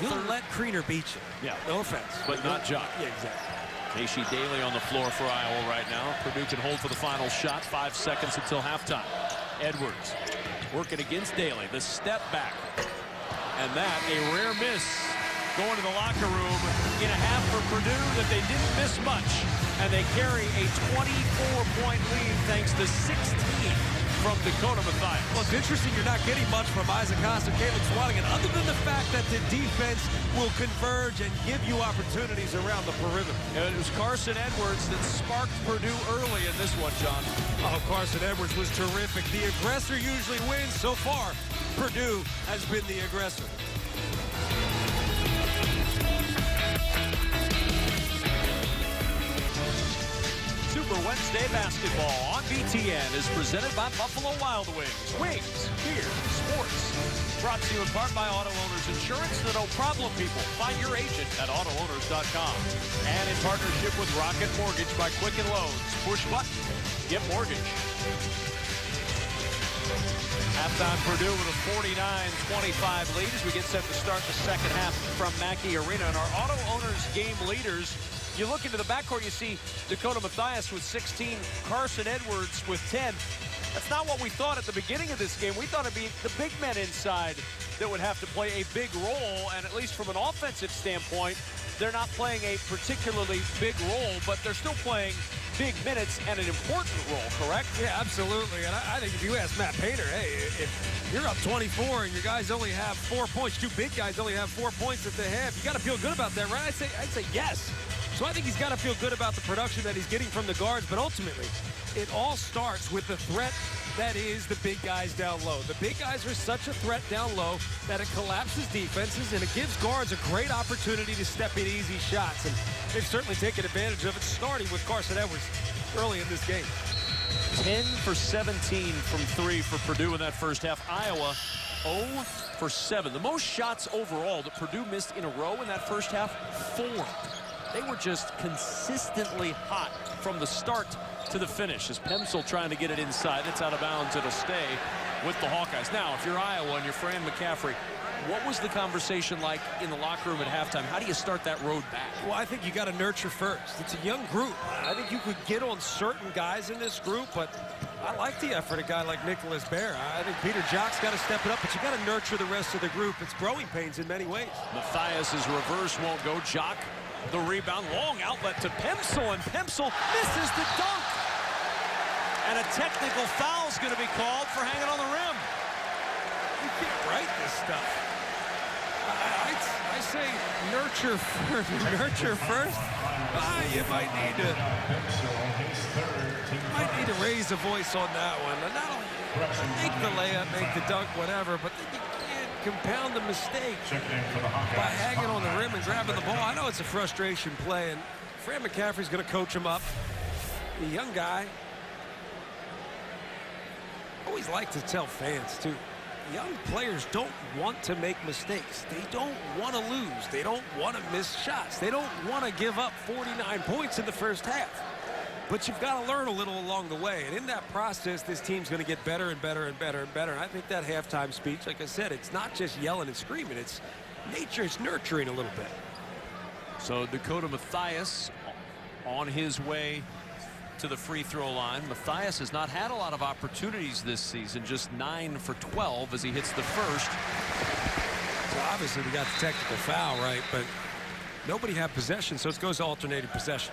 You'll let Creener beat you. Yeah. No offense. But not Jock. Yeah, exactly. Casey Daly on the floor for Iowa right now. Purdue can hold for the final shot. 5 seconds until halftime. Edwards working against Daly. The step back. And that, a rare miss. Going to the locker room in a half for Purdue that they didn't miss much. And they carry a 24-point lead thanks to 16 from Dakota Mathias. Well, it's interesting you're not getting much from Isaac Haas and Caleb Swanigan, other than the fact that the defense will converge and give you opportunities around the perimeter. And it was Carson Edwards that sparked Purdue early in this one, John. Oh, Carson Edwards was terrific. The aggressor usually wins. So far, Purdue has been the aggressor. Super Wednesday basketball on BTN is presented by Buffalo Wild Wings. Wings, beer, sports. Brought to you in part by Auto Owners Insurance, the no problem people. Find your agent at AutoOwners.com. And in partnership with Rocket Mortgage by Quicken Loans. Push button, get mortgage. Halftime Purdue with a 49-25 lead as we get set to start the second half from Mackey Arena. And our Auto Owners game leaders, you look into the backcourt, you see Dakota Mathias with 16, Carson Edwards with 10. That's not what we thought at the beginning of this game. We thought it'd be the big men inside that would have to play a big role, and at least from an offensive standpoint, they're not playing a particularly big role, but they're still playing big minutes and an important role, correct? Yeah, absolutely. And I think if you ask Matt Painter, hey, if you're up 24 and your guys only have 4 points, 2 big guys only have 4 points at the half, you got to feel good about that, right? I'd say yes. So I think he's got to feel good about the production that he's getting from the guards, but ultimately, it all starts with the threat that is the big guys down low. The big guys are such a threat down low that it collapses defenses, and it gives guards a great opportunity to step in easy shots. And they've certainly taken advantage of it, starting with Carson Edwards early in this game. 10 for 17 from 3 for Purdue in that first half. Iowa 0 for 7. The most shots overall that Purdue missed in a row in that first half, 4. They were just consistently hot from the start to the finish. As Pemsel trying to get it inside. It's out of bounds. It'll stay with the Hawkeyes. Now, if you're Iowa and you're Fran McCaffrey, what was the conversation like in the locker room at halftime? How do you start that road back? Well, I think you got to nurture first. It's a young group. I think you could get on certain guys in this group, but I like the effort of a guy like Nicholas Bear. I think Peter Jock's got to step it up, but you got to nurture the rest of the group. It's growing pains in many ways. Mathias's reverse won't go. Jock, the rebound, long outlet to Pemsel, and Pemsel misses the dunk. And a technical foul is going to be called for hanging on the rim. You can't write this stuff. I say nurture first. Nurture first. You might need to raise the voice on that one. And not only make the layup, make the dunk, whatever, but then you can't compound the mistake by hanging on the rim and grabbing the ball. I know it's a frustration play, and Fran McCaffrey's going to coach him up. The young guy. I always like to tell fans, too. Young players don't want to make mistakes. They don't want to lose. They don't want to miss shots. They don't want to give up 49 points in the first half. But you've got to learn a little along the way. And in that process, this team's going to get better and better and better and better. And I think that halftime speech, like I said, it's not just yelling and screaming. It's nature. It's nurturing a little bit. So Dakota Mathias on his way to the free throw line. Mathias has not had a lot of opportunities this season, just 9 for 12 as he hits the first. So obviously we got the technical foul, right? But nobody had possession, so it goes to alternating possession.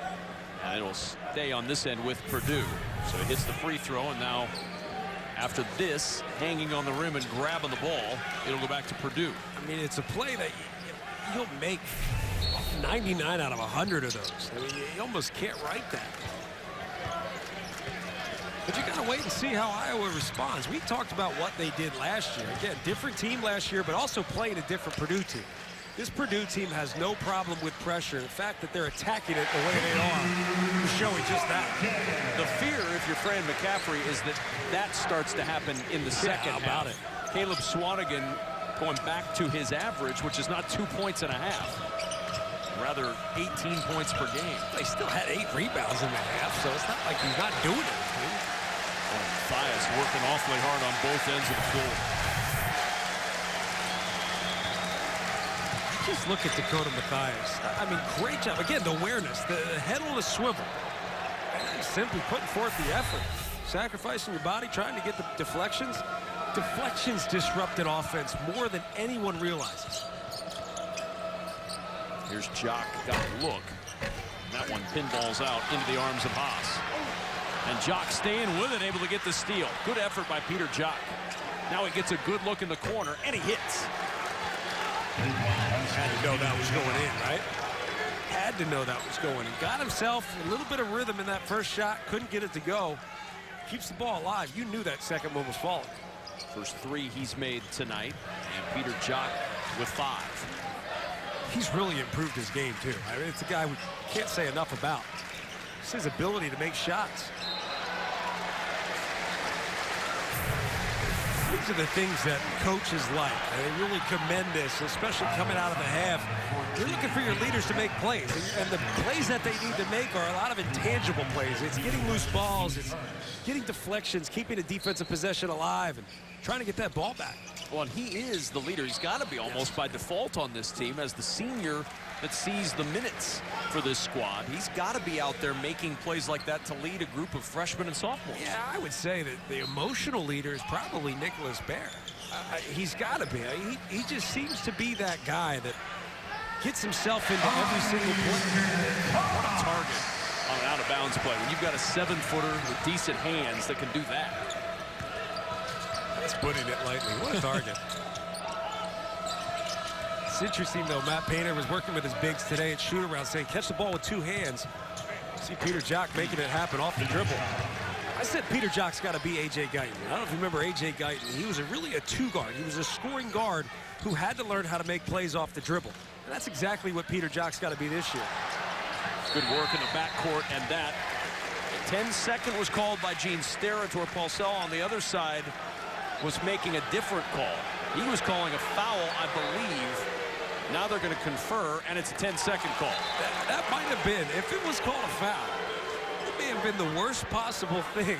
And it will stay on this end with Purdue. So he hits the free throw, and now after this, hanging on the rim and grabbing the ball, it'll go back to Purdue. I mean, it's a play that you'll make 99 out of 100 of those. I mean, you almost can't write that. But you got to wait and see how Iowa responds. We talked about what they did last year. Again, different team last year, but also playing a different Purdue team. This Purdue team has no problem with pressure. The fact that they're attacking it the way they are is showing just that. The fear, if you're Fran McCaffrey, is that that starts to happen in the second about half. it. Caleb Swanigan going back to his average, which is not 2.5 points. Rather 18 points per game. They still had 8 rebounds in the half, so it's not like he's not doing anything. Mathias working awfully hard on both ends of the floor. Just look at Dakota Mathias. I mean, great job. Again, the awareness, the head on a swivel. And simply putting forth the effort. Sacrificing your body, trying to get the deflections. Deflections disrupted offense more than anyone realizes. Here's Jock, got a look. And that one pinballs out into the arms of Haas. And Jock staying with it, able to get the steal. Good effort by Peter Jock. Now he gets a good look in the corner, and he hits. Had to know that was going in, right? Had to know that was going in. Got himself a little bit of rhythm in that first shot. Couldn't get it to go. Keeps the ball alive. You knew that second one was falling. First 3 he's made tonight. And Peter Jock with 5. He's really improved his game, too. I mean, it's a guy we can't say enough about. It's his ability to make shots. These are the things that coaches like. They really commend this, especially coming out of the half. You're looking for your leaders to make plays, and the plays that they need to make are a lot of intangible plays. It's getting loose balls, it's getting deflections, keeping a defensive possession alive, and trying to get that ball back. Well, and he is the leader. He's got to be almost by default on this team as the senior that sees the minutes for this squad. He's got to be out there making plays like that to lead a group of freshmen and sophomores. Yeah, I would say that the emotional leader is probably Nicholas Baer. He's got to be. He just seems to be that guy that gets himself into every single play. What a target on an out-of-bounds play. When you've got a 7-footer with decent hands that can do that. That's putting it lightly. What a target. It's interesting, though. Matt Painter was working with his bigs today at shoot-around, saying catch the ball with 2 hands. See Peter Jock making it happen off the dribble. I said Peter Jock's got to be A.J. Guyton. I don't know if you remember A.J. Guyton. He was really a 2-guard. He was a scoring guard who had to learn how to make plays off the dribble. And that's exactly what Peter Jock's got to be this year. Good work in the backcourt, and that 10-second was called by Gene Steratore. Paulsell on the other side was making a different call. He was calling a foul, I believe. Now they're going to confer, and it's a 10-second call. That might have been, if it was called a foul, it may have been the worst possible thing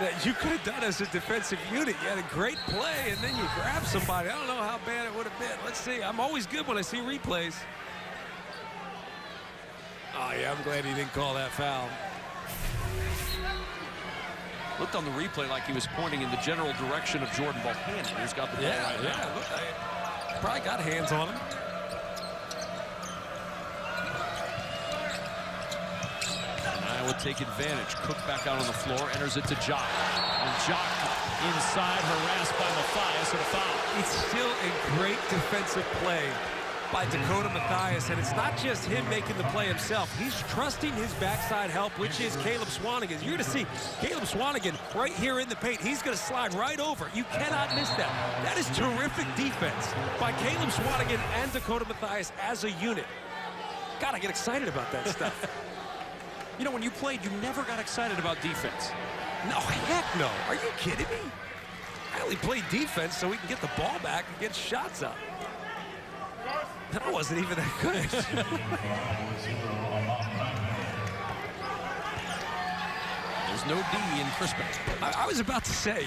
that you could have done as a defensive unit. You had a great play, and then you grab somebody. I don't know how bad it would have been. Let's see. I'm always good when I see replays. Oh, yeah, I'm glad he didn't call that foul. Looked on the replay like he was pointing in the general direction of Jordan Bohannon, who's got the ball right now. Look, probably got hands on him. Iowa take advantage. Cook back out on the floor, enters it to Jock. And Jock inside, harassed by Mathias, and a foul. It's still a great defensive play by Dakota Mathias, and it's not just him making the play himself. He's trusting his backside help, which is Caleb Swanigan. You're going to see Caleb Swanigan right here in the paint. He's going to slide right over. You cannot miss that. That is terrific defense by Caleb Swanigan and Dakota Mathias as a unit. God, I get excited about that stuff. You know, when you played, you never got excited about defense. No, heck no. Are you kidding me? I only played defense so we can get the ball back and get shots up. That wasn't even that good. There's no D in Crispin. I was about to say,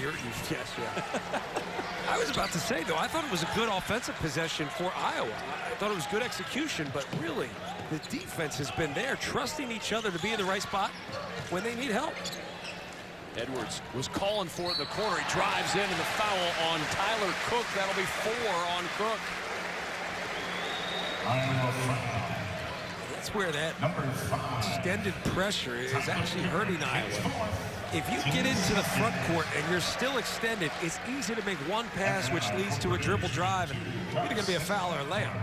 I was about to say, though, I thought it was a good offensive possession for Iowa. I thought it was good execution, but really, the defense has been there, trusting each other to be in the right spot when they need help. Edwards was calling for it in the corner. He drives in, and the foul on Tyler Cook. That'll be 4 on Cook. That's where that extended pressure is actually hurting Iowa. If you get into the front court and you're still extended, it's easy to make one pass, which leads to a dribble drive, and either going to be a foul or a layup.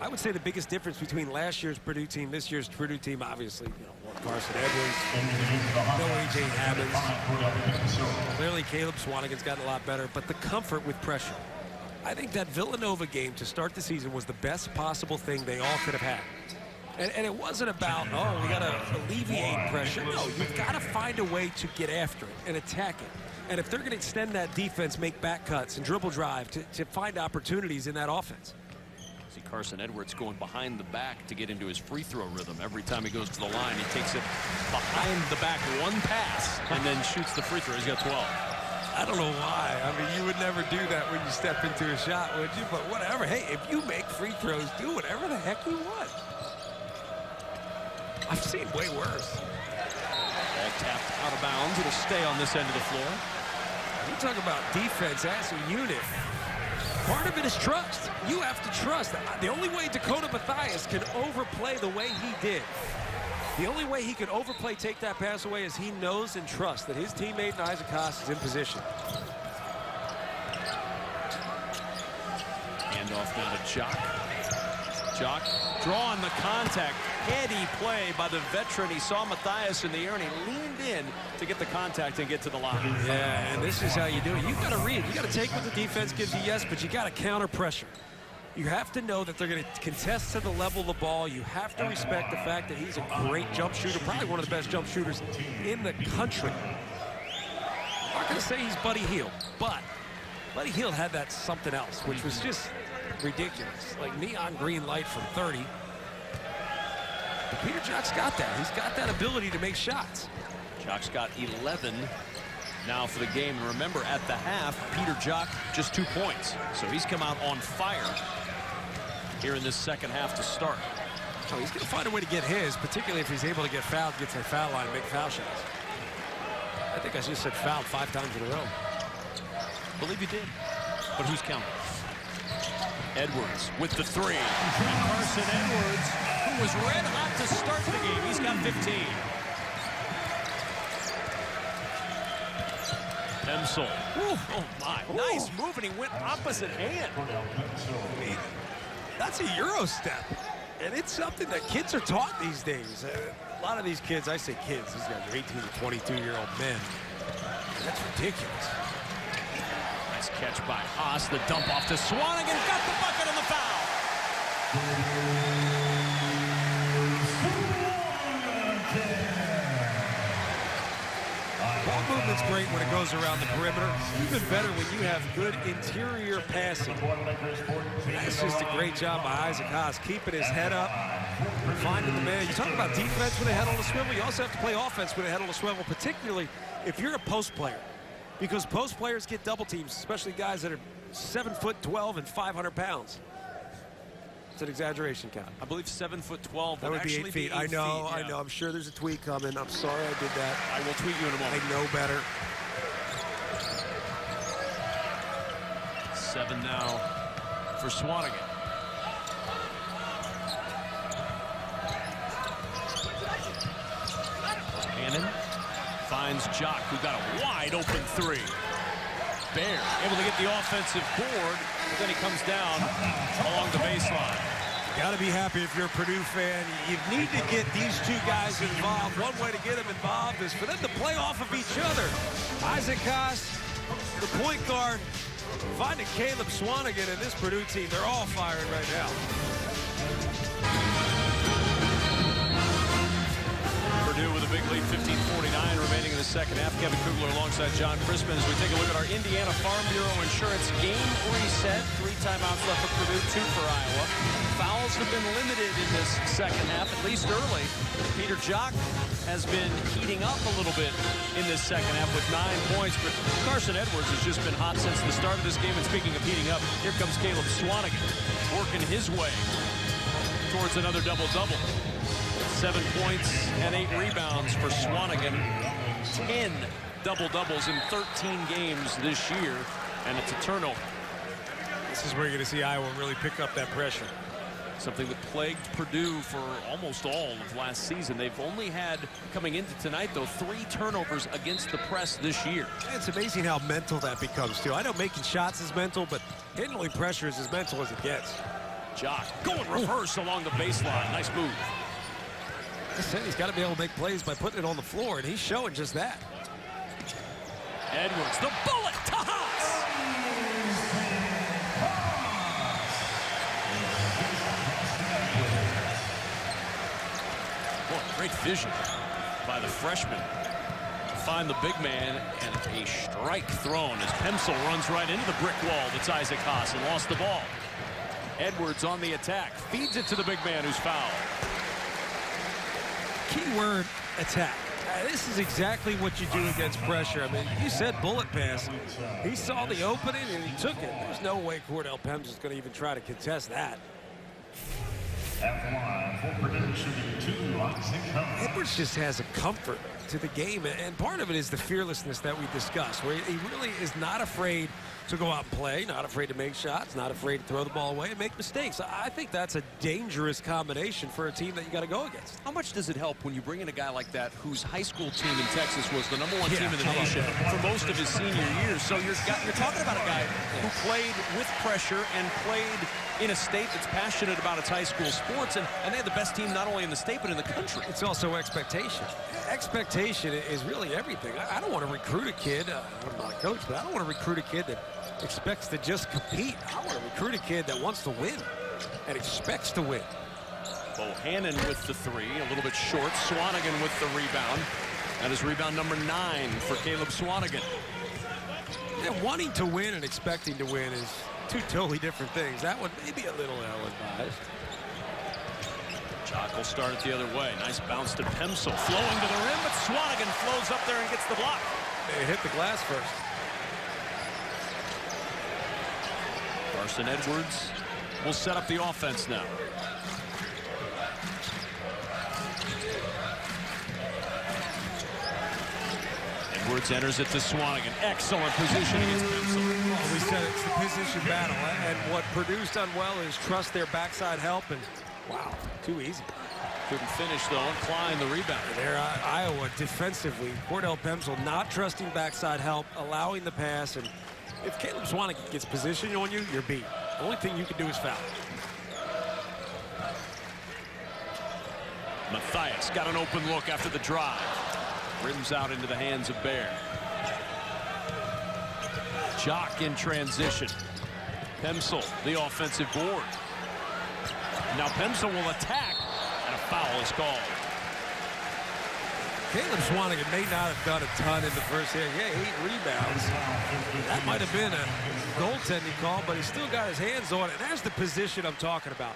I would say the biggest difference between last year's Purdue team, this year's Purdue team, obviously, Carson Edwards, no A.J. Hammonds. Clearly, Caleb Swanigan's gotten a lot better, but the comfort with pressure. I think that Villanova game to start the season was the best possible thing they all could have had. And it wasn't about, oh, we got to alleviate pressure. No, you've got to find a way to get after it and attack it. And if they're going to extend that defense, make back cuts and dribble drive to find opportunities in that offense. See Carson Edwards going behind the back to get into his free throw rhythm. Every time he goes to the line, he takes it behind the back one pass and then shoots the free throw. He's got 12. I don't know why. I mean, you would never do that when you step into a shot, would you? But whatever. Hey, if you make free throws, do whatever the heck you want. I've seen way worse. Ball tapped out of bounds. It'll stay on this end of the floor. You talk about defense as a unit. Part of it is trust. You have to trust. The only way Dakota Mathias can overplay the way he did, the only way he could overplay, take that pass away, is he knows and trusts that his teammate Isaac Haas is in position. Handoff now to Jock. Jock drawing the contact. Heady play by the veteran. He saw Mathias in the air and he leaned in to get the contact and get to the line. Yeah, and this is how you do it. You've got to read. You got to take what the defense gives you, yes, but you got to counter pressure. You have to know that they're going to contest to the level of the ball. You have to respect the fact that he's a great jump shooter, probably one of the best jump shooters in the country. I'm not going to say he's Buddy Hield, but Buddy Hield had that something else, which was just ridiculous, like neon green light from 30. But Peter Jock's got that. He's got that ability to make shots. Jock's got 11 now for the game. And remember, at the half, Peter Jock just 2 points. So he's come out on fire here in this second half to start. So he's going to find a way to get his, particularly if he's able to get fouled, get to the foul line, and make foul shots. I think I just said fouled 5 times in a row. Believe you did. But who's counting? Edwards with the three. Carson Edwards, who was red hot to start the game. He's got 15. Emsel. Oh, my. Nice move, and he went opposite hand. That's a Euro step. And it's something that kids are taught these days. A lot of these kids, I say kids, these guys are 18 to 22-year-old men. That's ridiculous. Nice catch by Haas. The dump off to Swanigan. Got the bucket and the foul. Ball movement's great when it goes around the perimeter. Even better when you have good interior passing. That's just a great job by Isaac Haas, keeping his head up, finding the man. You talk about defense with a head on a swivel. You also have to play offense with a head on a swivel, particularly if you're a post player. Because post players get double teams, especially guys that are 7'12" and 500 pounds. It's an exaggeration, Count. I believe 7'12". That would be 8 feet. I know, I know. I'm sure there's a tweet coming. I'm sorry I did that. I will tweet you in a moment. I know better. 7 now for Swanigan. Hannon finds Jock, who got a wide open three. Bear able to get the offensive board, but then he comes down along the baseline. You got to be happy if you're a Purdue fan. You need to get these two guys involved. One way to get them involved is for them to play off of each other. Isaac Haas, the point guard, finding Caleb Swanigan and this Purdue team. They're all firing right now. Purdue with a big lead, 15:49 remaining in the second half. Kevin Kugler alongside John Crispin as we take a look at our Indiana Farm Bureau Insurance game reset. 3 timeouts left for Purdue, 2 for Iowa. Fouls have been limited in this second half, at least early. Peter Jock has been heating up a little bit in this second half with 9 points, but Carson Edwards has just been hot since the start of this game. And speaking of heating up, here comes Caleb Swanigan working his way towards another double-double. 7 points and 8 rebounds for Swanigan. 10 double-doubles in 13 games this year, and it's a turnover. This is where you're going to see Iowa really pick up that pressure. Something that plagued Purdue for almost all of last season. They've only had, coming into tonight, though, 3 turnovers against the press this year. It's amazing how mental that becomes, too. I know making shots is mental, but handling pressure is as mental as it gets. Jock going reverse along the baseline. Nice move. I said he's got to be able to make plays by putting it on the floor, and he's showing just that. Edwards, the bullet to Haas. vision by the freshman. Find the big man, and a strike thrown as Pemsel runs right into the brick wall. That's Isaac Haas and lost the ball. Edwards on the attack, feeds it to the big man who's fouled. Keyword attack. This is exactly what you do against pressure. I mean, you said bullet pass. He saw the opening and he took it. There's no way Cordell Pemsel is going to even try to contest that. Edwards just has a comfort to the game, and part of it is the fearlessness that we discussed, where he really is not afraid to go out and play, not afraid to make shots, not afraid to throw the ball away and make mistakes. I think that's a dangerous combination for a team that you got to go against. How much does it help when you bring in a guy like that whose high school team in Texas was the #1 team in the nation for most of his senior years? So you're talking about a guy who played with pressure and played in a state that's passionate about its high school sports, and they had the best team not only in the state but in the country. It's also expectation. Expectation is really everything. I don't want to recruit a kid, I'm not a coach, but I don't want to recruit a kid that expects to just compete. I want to recruit a kid that wants to win and expects to win. Bohannon with the three, a little bit short. Swanigan with the rebound. That is rebound number 9 for Caleb Swanigan. Yeah, wanting to win and expecting to win is two totally different things. That one may be a little ill-advised. Jock will start it the other way. Nice bounce to Pemsel, flowing to the rim, but Swanigan flows up there and gets the block. They hit the glass first. Carson Edwards will set up the offense now. Edwards enters it to Swanigan. Excellent position against Pemsel. Well, we said it's the position battle, and what Purdue's done well is trust their backside help, and wow, too easy. Couldn't finish, though, and Klein the rebound. There, Iowa defensively. Cordell Pemsel not trusting backside help, allowing the pass, and if Caleb Swanigan gets position on you, you're beat. The only thing you can do is foul. Matthias got an open look after the drive. Rims out into the hands of Bear. Jock in transition. Pemsel, the offensive board. Now Pemsel will attack, and a foul is called. Caleb Swanigan may not have done a ton in the first half. Yeah, 8 rebounds. That might have been a goaltending call, but he still got his hands on it. And there's the position I'm talking about.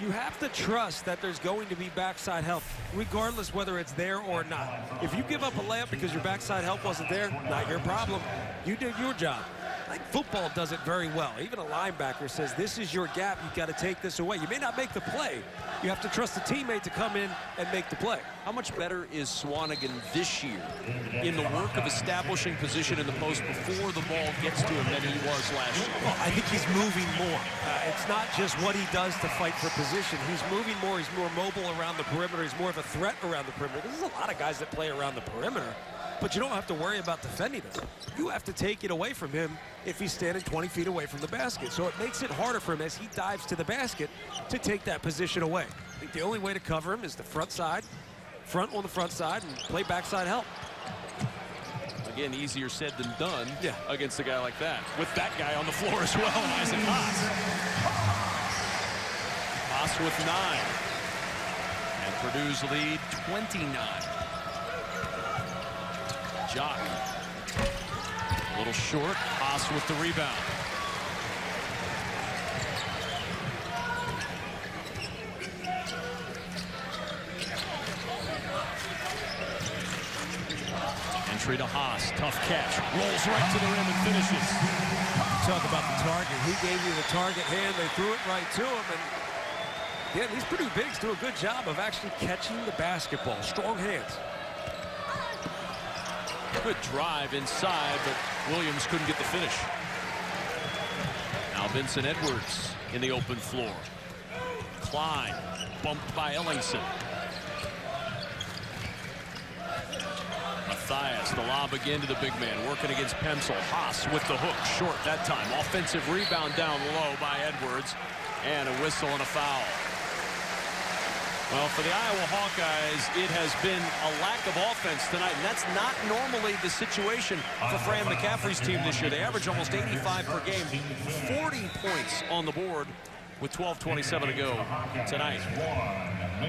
You have to trust that there's going to be backside help, regardless whether it's there or not. If you give up a layup because your backside help wasn't there, not your problem. You did your job. I think football does it very well. Even a linebacker says, this is your gap. You've got to take this away. You may not make the play. You have to trust the teammate to come in and make the play. How much better is Swanigan this year in the work of establishing position in the post before the ball gets to him than he was last year? Well, I think he's moving more. It's not just what he does to fight for position. He's moving more. He's more mobile around the perimeter. He's more of a threat around the perimeter. There's a lot of guys that play around the perimeter, but you don't have to worry about defending him. You have to take it away from him if he's standing 20 feet away from the basket. So it makes it harder for him as he dives to the basket to take that position away. I think the only way to cover him is the front on the front side, and play backside help. Again, easier said than done against a guy like that. With that guy on the floor as well, Isaac Haas. Haas with 9. And Purdue's lead, 29. Jock. A little short. Haas with the rebound. Entry to Haas. Tough catch. Rolls right to the rim and finishes. Talk about the target. He gave you the target hand. They threw it right to him. And yeah, these Purdue bigs do a good job of actually catching the basketball. Strong hands. Good drive inside, but Williams couldn't get the finish. Now Vincent Edwards in the open floor. Klein bumped by Ellingson. Matthias, the lob again to the big man, working against Pemsel. Haas with the hook, short that time. Offensive rebound down low by Edwards, and a whistle and a foul. Well, for the Iowa Hawkeyes, it has been a lack of offense tonight, and that's not normally the situation for Fran McCaffrey's team this year. They average almost 85 per game, 40 points on the board with 12:27 to go tonight.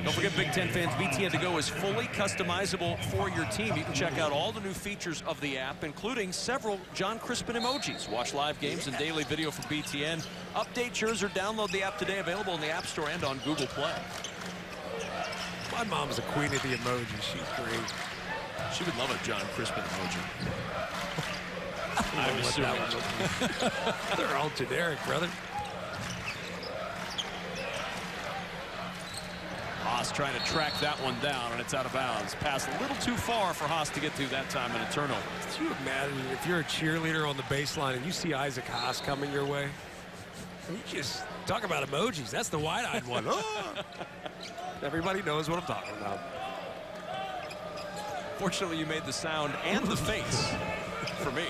Don't forget, Big Ten fans, BTN To Go is fully customizable for your team. You can check out all the new features of the app, including several John Crispin emojis. Watch live games and daily video from BTN. Update yours or download the app today. Available in the App Store and on Google Play. My mom's a queen of the emojis. She's great. She would love a John Crispin emoji. I'm assuming. They're all generic, brother. Haas trying to track that one down, and it's out of bounds. Pass a little too far for Haas to get to that time, and a turnover. Could you imagine if you're a cheerleader on the baseline and you see Isaac Haas coming your way? You just talk about emojis. That's the wide-eyed one. Everybody knows what I'm talking about. Fortunately, you made the sound and the face for me.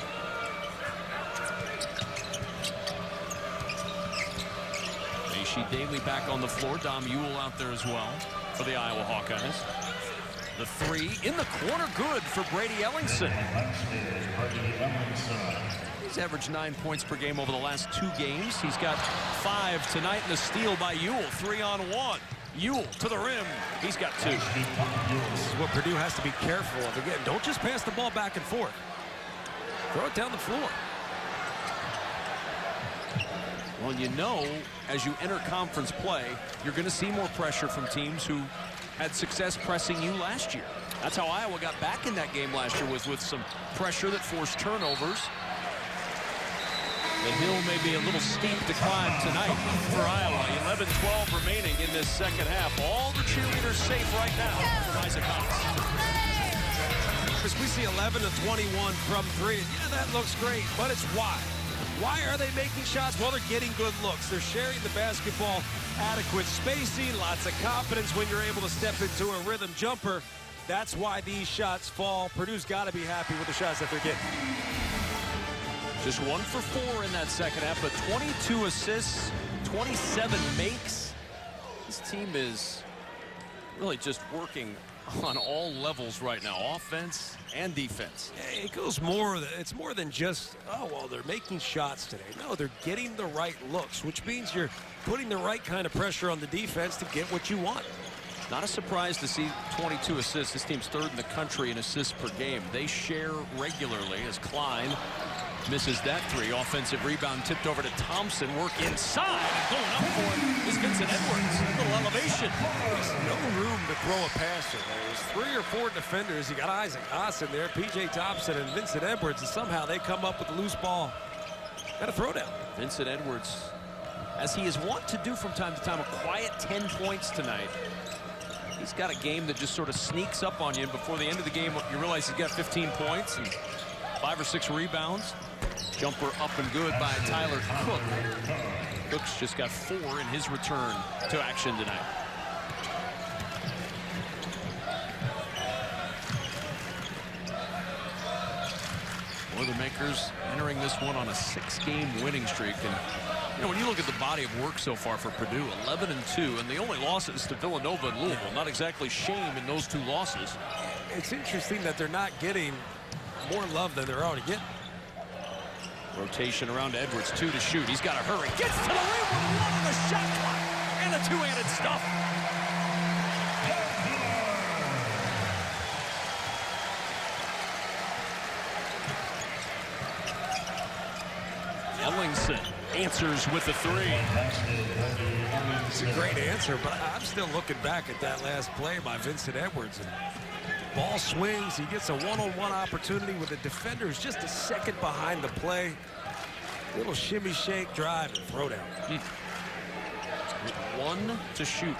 Macy Daly back on the floor. Dom Ewell out there as well for the Iowa Hawkeyes. The three in the corner, good for Brady Ellingson. He's averaged 9 points per game over the last 2 games. He's got 5 tonight in the steal by Ewell. 3-on-1. Ewell to the rim. He's got 2. This is what Purdue has to be careful of. Again, don't just pass the ball back and forth. Throw it down the floor. Well, you know, as you enter conference play, you're going to see more pressure from teams who had success pressing you last year. That's how Iowa got back in that game last year, was with some pressure that forced turnovers. The hill may be a little steep to climb tonight for Iowa. 11-12 remaining in this second half. All the cheerleaders safe right now from Isaac Haas. We see 11-21 from 3. And yeah, that looks great, but it's why. Why are they making shots? Well, they're getting good looks. They're sharing the basketball, adequate spacing, lots of confidence when you're able to step into a rhythm jumper. That's why these shots fall. Purdue's got to be happy with the shots that they're getting. Just 1 for 4 in that second half, but 22 assists, 27 makes. This team is really just working on all levels right now, offense and defense. It goes more, it's more than just, oh, well, they're making shots today. No, they're getting the right looks, which means you're putting the right kind of pressure on the defense to get what you want. Not a surprise to see 22 assists. This team's 3rd in the country in assists per game. They share regularly as Klein misses that 3. Offensive rebound tipped over to Thompson. Work inside. Going up for it is Vincent Edwards. A little elevation. There's no room to throw a pass in there. There's 3 or 4 defenders. You got Isaac Haas in there, P.J. Thompson, and Vincent Edwards, and somehow they come up with the loose ball. Got a throwdown. Vincent Edwards, as he is wont to do from time to time, a quiet 10 points tonight. He's got a game that just sort of sneaks up on you. Before the end of the game, you realize he's got 15 points and 5 or 6 rebounds. Jumper up and good by Tyler Cook. Cook's just got 4 in his return to action tonight. Boilermakers entering this one on a 6-game winning streak. And you know, when you look at the body of work so far for Purdue, 11-2, and the only losses to Villanova and Louisville. Not exactly shame in those 2 losses. It's interesting that they're not getting more love than they're already getting. Rotation around to Edwards, 2 to shoot. He's got to hurry. Gets to the rim with 1 on the shot clock. And a 2-handed stuff. Ellingson answers with the 3. It's a great answer, but I'm still looking back at that last play by Vincent Edwards. And ball swings, he gets a one-on-one opportunity with a defender who's just a second behind the play. Little shimmy, shake, drive, and throw down. 1 to shoot.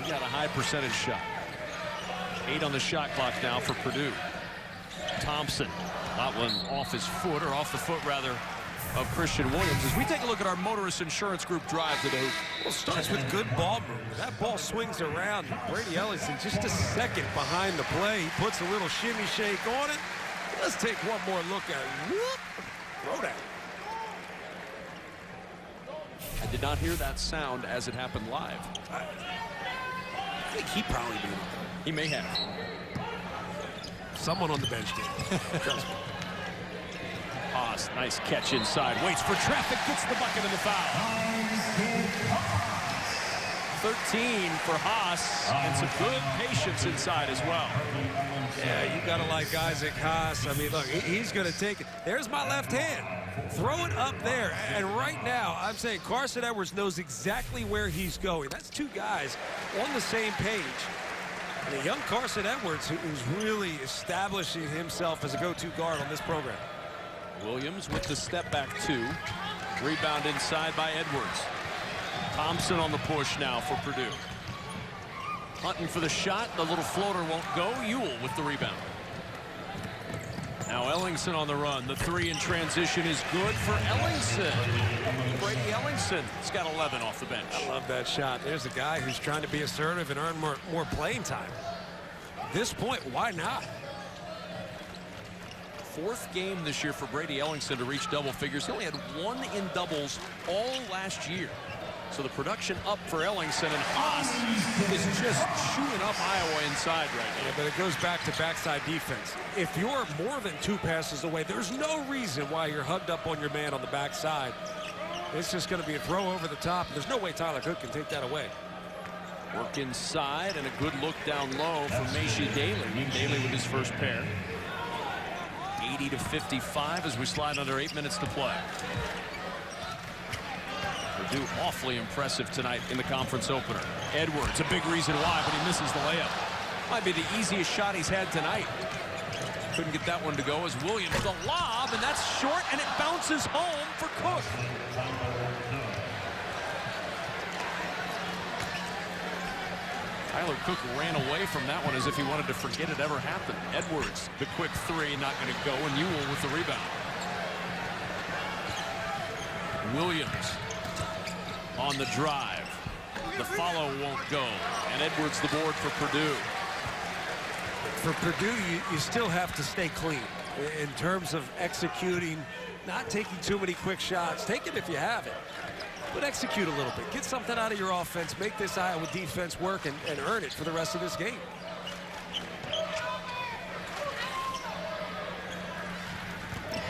He got a high percentage shot. 8 on the shot clock now for Purdue. Thompson, that one off his foot, or off the foot rather, of Christian Williams. As we take a look at our Motorist Insurance Group drive today. Well, starts with good ball movement. That ball swings around. Brady Ellingson just a second behind the play. He puts a little shimmy shake on it. Let's take one more look at it. Whoop. Throw down. I did not hear that sound as it happened live. I think he probably did. He may have. Someone on the bench did. Trust me. Haas, nice catch inside. Waits for traffic, gets the bucket and the foul. 13 for Haas, and some good patience inside as well. Yeah, you got to like Isaac Haas. I mean, look, he's going to take it. There's my left hand. Throw it up there. And right now, I'm saying Carson Edwards knows exactly where he's going. That's two guys on the same page. And the young Carson Edwards, who's really establishing himself as a go-to guard on this program. Williams with the step back two. Rebound inside by Edwards. Thompson on the push now for Purdue. Hunting for the shot. The little floater won't go. Ewell with the rebound. Now Ellingson on the run. The three in transition is good for Ellingson. Brady Ellingson has got 11 off the bench. I love that shot. There's a guy who's trying to be assertive and earn more playing time. At this point, why not? Fourth game this year for Brady Ellingson to reach double figures. He only had one in doubles all last year. So the production up for Ellingson, and Haas is just chewing up Iowa inside right now. Yeah, but it goes back to backside defense. If you're more than two passes away, there's no reason why you're hugged up on your man on the backside. It's just going to be a throw over the top. There's no way Tyler Cook can take that away. Work inside and a good look down low from Macy Daly. Daly with his first pair. 80-55 as we slide under 8 minutes to play. Purdue awfully impressive tonight in the conference opener. Edwards, a big reason why, but he misses the layup. Might be the easiest shot he's had tonight. Couldn't get that one to go as Williams the lob, and that's short, and it bounces home for Cook. Tyler Cook ran away from that one as if he wanted to forget it ever happened. Edwards, the quick three, not going to go, and Ewell with the rebound. Williams on the drive. The follow won't go, and Edwards the board for Purdue. For Purdue, you still have to stay clean in terms of executing, not taking too many quick shots. Take it if you have it, but execute a little bit. Get something out of your offense. Make this Iowa defense work and earn it for the rest of this game.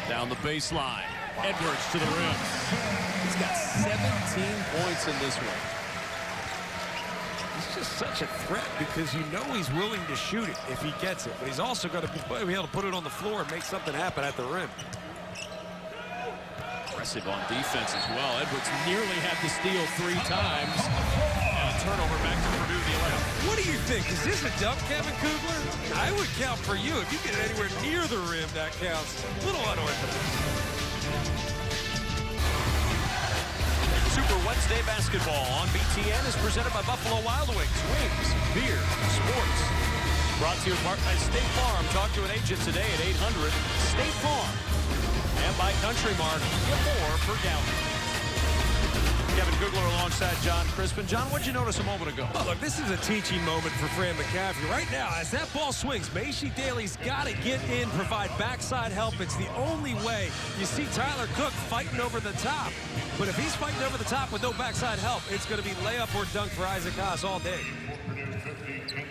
Down the baseline. Edwards to the rim. He's got 17 points in this one. He's just such a threat because you know he's willing to shoot it if he gets it. But he's also got to be able to put it on the floor and make something happen at the rim. Aggressive on defense as well. Edwards nearly had the steal 3 times. And a turnover back to Purdue, the 11th. What do you think? Is this a dunk, Kevin Kugler? I would count for you. If you get it anywhere near the rim, that counts. A little unorthodox. Super Wednesday basketball on BTN is presented by Buffalo Wild Wings. Wings, beer, sports. Brought to you in part by State Farm. Talk to an agent today at 800-STATE FARM. And by Country Mart, get more per gallon. Kevin Kugler alongside John Crispin. John, what'd you notice a moment ago? Oh, look, this is a teaching moment for Fran McCaffrey. Right now, as that ball swings, Macy Daly's got to get in, provide backside help. It's the only way. You see Tyler Cook fighting over the top. But if he's fighting over the top with no backside help, it's going to be layup or dunk for Isaac Haas all day.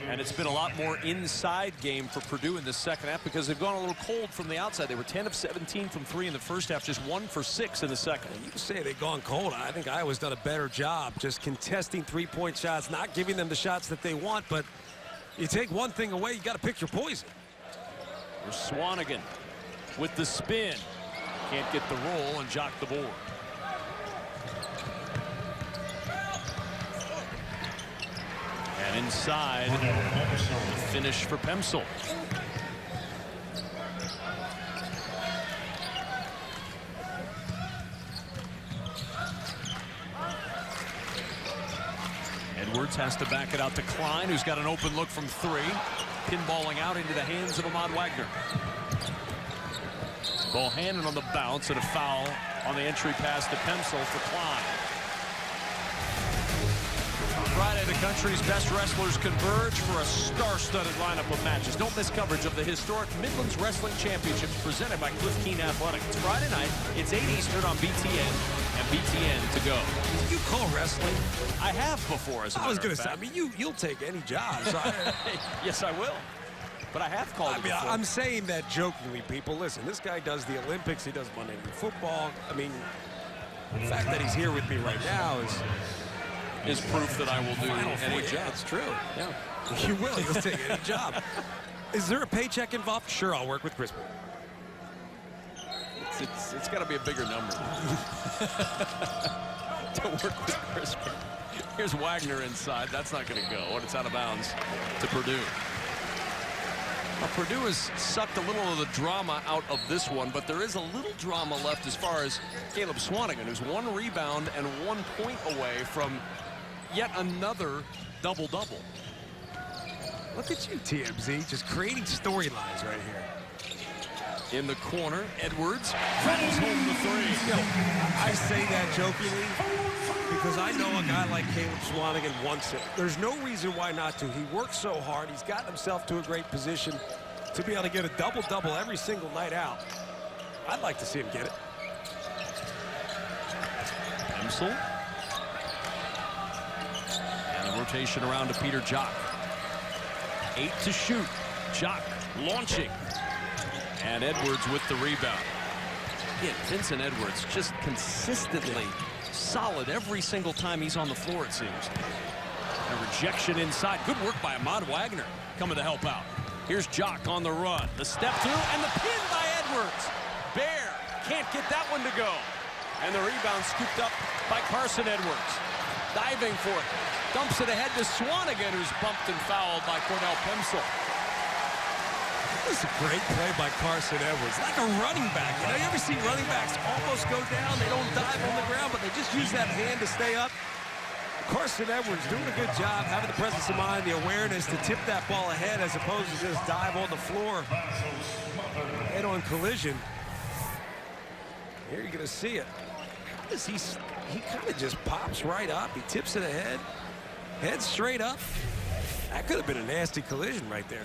And it's been a lot more inside game for Purdue in the second half because they've gone a little cold from the outside. They were 10 of 17 from 3 in the first half, just 1 for 6 in the second. You can say they've gone cold. I think Iowa's done a better job just contesting three-point shots, not giving them the shots that they want. But you take one thing away, you got to pick your poison. There's Swanigan with the spin. Can't get the roll and jock the board. And inside, the finish for Pemsel. Edwards has to back it out to Klein, who's got an open look from 3. Pinballing out into the hands of Ahmad Wagner. Bohannon on the bounce and a foul on the entry pass to Pemsel for Klein. Friday, the country's best wrestlers converge for a star-studded lineup of matches. Don't miss coverage of the historic Midlands Wrestling Championships presented by Cliff Keen Athletics. It's Friday night. It's 8 Eastern on BTN and BTN to go. You call wrestling? I have before, as a matter I was going of to say, fact. I mean, you'll take any job. So Yes, I will. but I have called it before. I'm saying that jokingly, people. Listen, this guy does the Olympics. He does Monday Night Football. I mean, the fact that he's here with me right now is proof that I will do any job. Yeah, it's true. Yeah. You will. You'll take any job. Is there a paycheck involved? Sure, I'll work with Chris. It's got to be a bigger number. To work with Chris. Here's Wagner inside. That's not going to go. And it's out of bounds to Purdue. Well, Purdue has sucked a little of the drama out of this one, but there is a little drama left as far as Caleb Swanigan, who's 1 rebound and 1 point away from yet another double-double. Look at you, TMZ, just creating storylines right here. In the corner, Edwards fouls home the 3. You know, I say that jokingly because I know a guy like Caleb Swanigan wants it. There's no reason why not to. He works so hard. He's gotten himself to a great position to be able to get a double-double every single night out. I'd like to see him get it. Pemsel. And a rotation around to Peter Jock. 8 to shoot. Jock launching. And Edwards with the rebound. Again, Vincent Edwards just consistently solid every single time he's on the floor, it seems. A rejection inside. Good work by Ahmad Wagner coming to help out. Here's Jock on the run. The step through and the pin by Edwards. Bear can't get that one to go. And the rebound scooped up by Carson Edwards. Diving for it. Dumps it ahead to Swanigan, who's bumped and fouled by Cornell Pemsel. This is a great play by Carson Edwards. Like a running back. You know, you ever see running backs almost go down? They don't dive on the ground, but they just use that hand to stay up. Carson Edwards doing a good job, having the presence of mind, the awareness to tip that ball ahead as opposed to just dive on the floor. Head-on collision. Here you're going to see it. He kind of just pops right up. He tips it ahead. Head straight up. That could have been a nasty collision right there.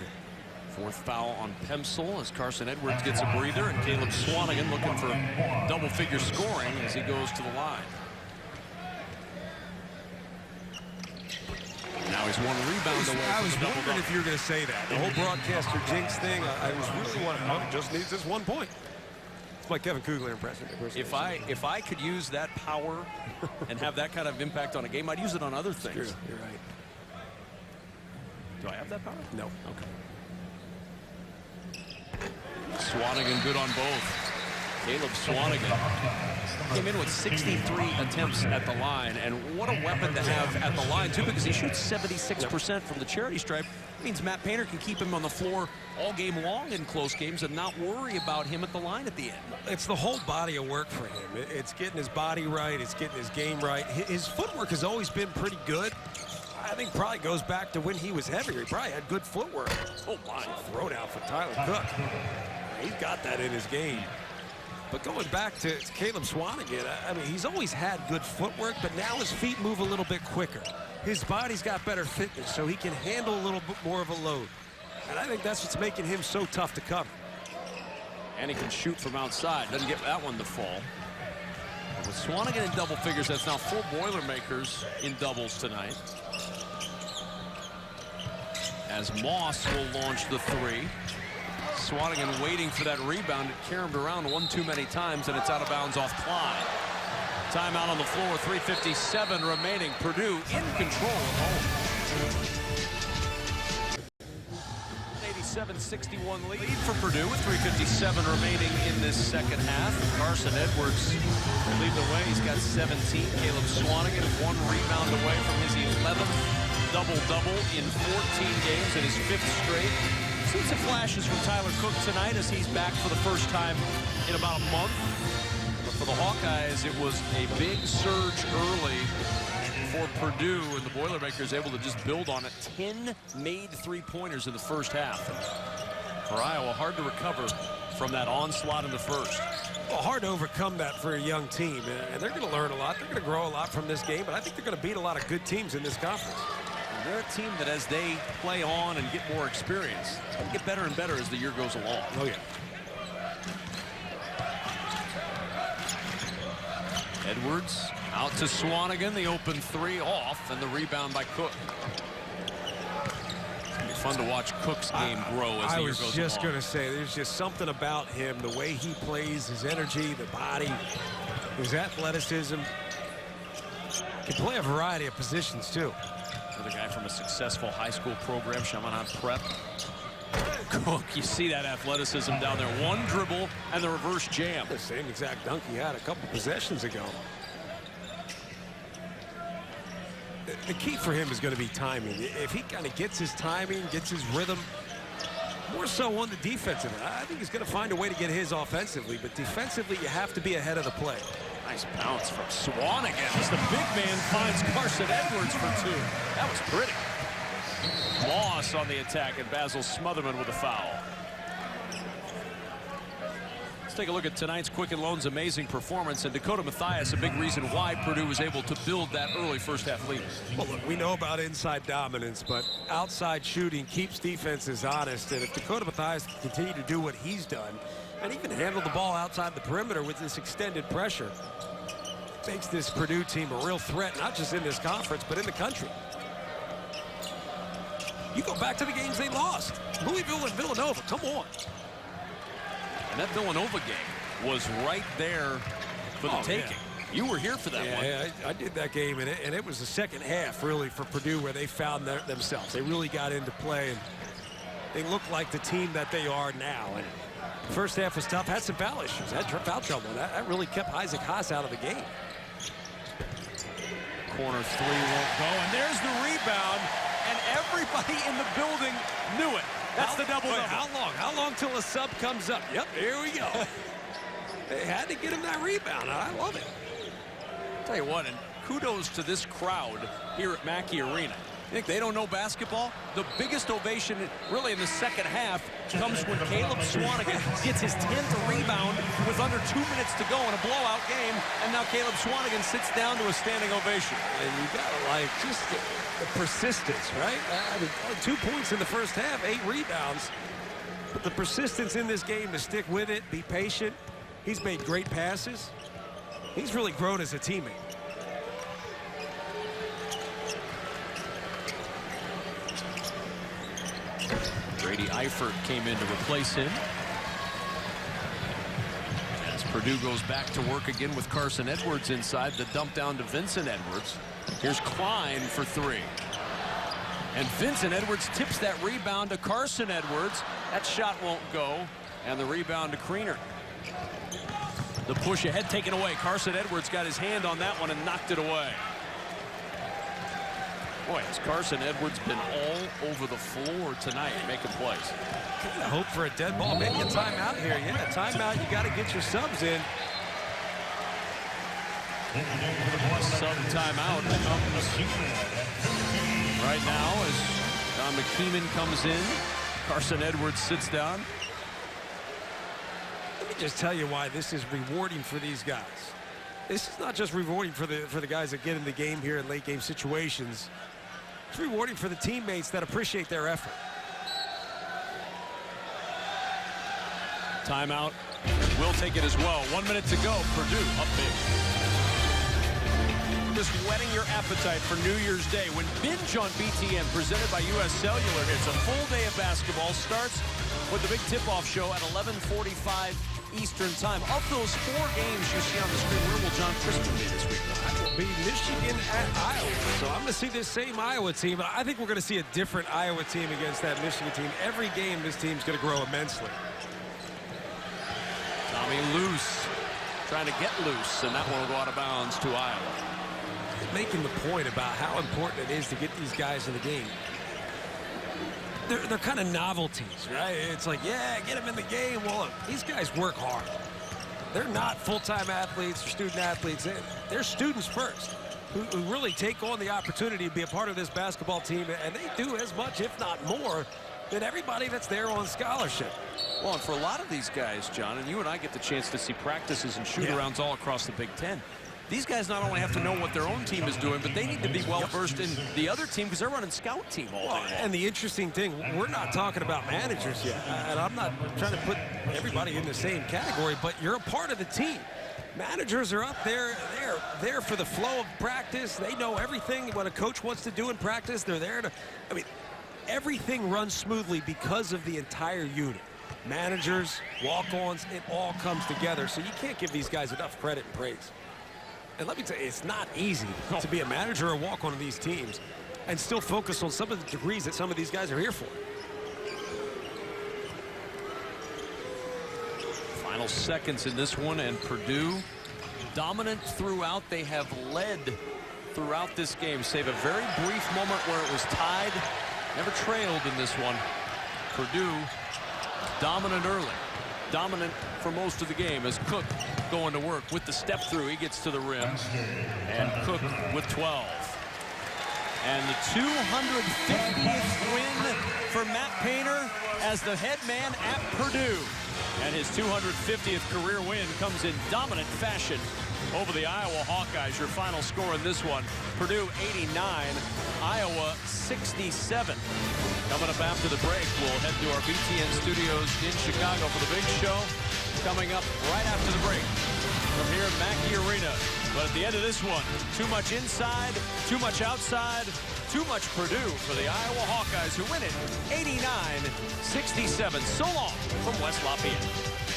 4th foul on Pemsel as Carson Edwards gets a breather, and Caleb Swanigan looking for double-figure scoring as he goes to the line. Now he's 1 rebound away. I was wondering if you were going to say that. The whole broadcaster jinx thing, I was really wondering, oh, just needs this 1 point. It's my Kevin Kugler impression. If I could use that power and have that kind of impact on a game, I'd use it on other things. You're right. Do I have that power? No. Okay. Swanigan good on both. Caleb Swanigan came in with 63 attempts at the line, and what a weapon to have at the line, too, because he shoots 76% from the charity stripe. It means Matt Painter can keep him on the floor all game long in close games and not worry about him at the line at the end. It's the whole body of work for him. It's getting his body right. It's getting his game right. His footwork has always been pretty good. I think probably goes back to when he was heavier. He probably had good footwork. Oh, my. Throwdown for Tyler Cook. He's got that in his game. But going back to Caleb Swanigan, I mean, he's always had good footwork, but now his feet move a little bit quicker. His body's got better fitness, so he can handle a little bit more of a load. And I think that's what's making him so tough to cover. And he can shoot from outside. Doesn't get that one to fall. With Swanigan in double figures, that's now 4 Boilermakers in doubles tonight. As Moss will launch the 3. Swanigan waiting for that rebound. It caromed around one too many times, and it's out of bounds off Klein. Timeout on the floor, 3:57 remaining. Purdue in control at home. 87-61 lead for Purdue with 3:57 remaining in this second half. Carson Edwards will lead the way. He's got 17. Caleb Swanigan 1 rebound away from his 11th double-double in 14 games in his 5th straight. Seen some flashes from Tyler Cook tonight as he's back for the first time in about a month. But for the Hawkeyes, it was a big surge early for Purdue, and the Boilermakers able to just build on it. 10 made 3-pointers in the first half. For Iowa, hard to recover from that onslaught in the first. Well, hard to overcome that for a young team, and they're going to learn a lot. They're going to grow a lot from this game, but I think they're going to beat a lot of good teams in this conference. They're a team that, as they play on and get more experience, it's going to get better and better as the year goes along. Oh, yeah. Edwards out to Swanigan. The open 3 off, and the rebound by Cook. Fun to watch Cook's game grow as the year goes along. I was just going to say, there's just something about him, the way he plays, his energy, the body, his athleticism. Can play a variety of positions, too. Another guy from a successful high school program, Chaminade Prep. Cook, you see that athleticism down there. One dribble and the reverse jam. The same exact dunk he had a couple possessions ago. The key for him is going to be timing. If he kind of gets his timing, gets his rhythm, more so on the defensive end. I think he's going to find a way to get his offensively, but defensively, you have to be ahead of the play. Nice bounce from Swanigan as the big man finds Carson Edwards for two. That was pretty. Moss on the attack, and Basil Smotherman with a foul. Let's take a look at tonight's Quicken Loans amazing performance, and Dakota Mathias, a big reason why Purdue was able to build that early first half lead. Well, look, we know about inside dominance, but outside shooting keeps defenses honest, and if Dakota Mathias can continue to do what he's done and even handle the ball outside the perimeter with this extended pressure, makes this Purdue team a real threat, not just in this conference, but in the country. You go back to the games they lost. Louisville and Villanova, come on. And that Villanova game was right there for the taking. Yeah. You were here for that one. Yeah, I did that game, and it was the second half, really, for Purdue where they found themselves. They really got into play, and they look like the team that they are now. And the first half was tough. Had some foul issues. Had foul trouble. That really kept Isaac Haas out of the game. Corner three won't go, and there's the rebound. And everybody in the building knew it. That's the double-double. How long till a sub comes up? Yep, here we go. They had to get him that rebound. I love it. Tell you what, and kudos to this crowd here at Mackey Arena. You think they don't know basketball? The biggest ovation really in the second half comes when Caleb Swanigan gets his 10th rebound with under 2 minutes to go in a blowout game, and now Caleb Swanigan sits down to a standing ovation. And you got to like just the persistence, right? I mean, 2 points in the first half, 8 rebounds. But the persistence in this game to stick with it, be patient. He's made great passes. He's really grown as a teammate. Brady Eifert came in to replace him. As Purdue goes back to work again with Carson Edwards inside, the dump down to Vincent Edwards. Here's Klein for three. And Vincent Edwards tips that rebound to Carson Edwards. That shot won't go. And the rebound to Kriener. The push ahead taken away. Carson Edwards got his hand on that one and knocked it away. Boy, has Carson Edwards been all over the floor tonight making plays. Kind of hope for a dead ball. Maybe a timeout here. Yeah, timeout. You got to get your subs in. Sub timeout comes right now as Don McKeeman comes in. Carson Edwards sits down. Let me just tell you why this is rewarding for these guys. This is not just rewarding for the guys that get in the game here in late game situations. It's rewarding for the teammates that appreciate their effort. Timeout. We'll take it as well. 1 minute to go. Purdue up big. Just whetting your appetite for New Year's Day when Binge on BTN, presented by U.S. Cellular, hits a full day of basketball. Starts with the big tip-off show at 11:45 Eastern Time. Of those 4 games you see on the screen, where will John Crispin be this week? Be Michigan at Iowa. So I'm going to see this same Iowa team, but I think we're going to see a different Iowa team against that Michigan team. Every game, this team's going to grow immensely. Tommy loose, trying to get loose, and that one will go out of bounds to Iowa. Making the point about how important it is to get these guys in the game. They're kind of novelties, right? It's like, yeah, get them in the game. Well, look, these guys work hard. They're not full-time athletes or student athletes. They're students first who really take on the opportunity to be a part of this basketball team, and they do as much, if not more, than everybody that's there on scholarship. Well, and for a lot of these guys, John, and you and I get the chance to see practices and shoot-arounds all across the Big Ten. These guys not only have to know what their own team is doing, but they need to be well-versed in the other team because they're running scout team all day long. And the interesting thing, we're not talking about managers yet, and I'm not trying to put everybody in the same category, but you're a part of the team. Managers are up there. They're there for the flow of practice. They know everything what a coach wants to do in practice. They're there to, I mean, everything runs smoothly because of the entire unit. Managers, walk-ons, it all comes together. So you can't give these guys enough credit and praise. And let me tell you, it's not easy to be a manager or walk-on of these teams and still focus on some of the degrees that some of these guys are here for. Final seconds in this one, and Purdue dominant throughout. They have led throughout this game, save a very brief moment where it was tied. Never trailed in this one. Purdue dominant early. Dominant for most of the game as Cook going to work with the step through. He gets to the rim. And Cook with 12. And the 250th win for Matt Painter as the head man at Purdue. And his 250th career win comes in dominant fashion over the Iowa Hawkeyes. Your final score in this one, Purdue 89, Iowa 67. Coming up after the break, we'll head to our BTN studios in Chicago for the big show. Coming up right after the break from here at Mackey Arena. But at the end of this one, too much inside, too much outside, too much Purdue for the Iowa Hawkeyes, who win it 89-67. So long from West Lafayette.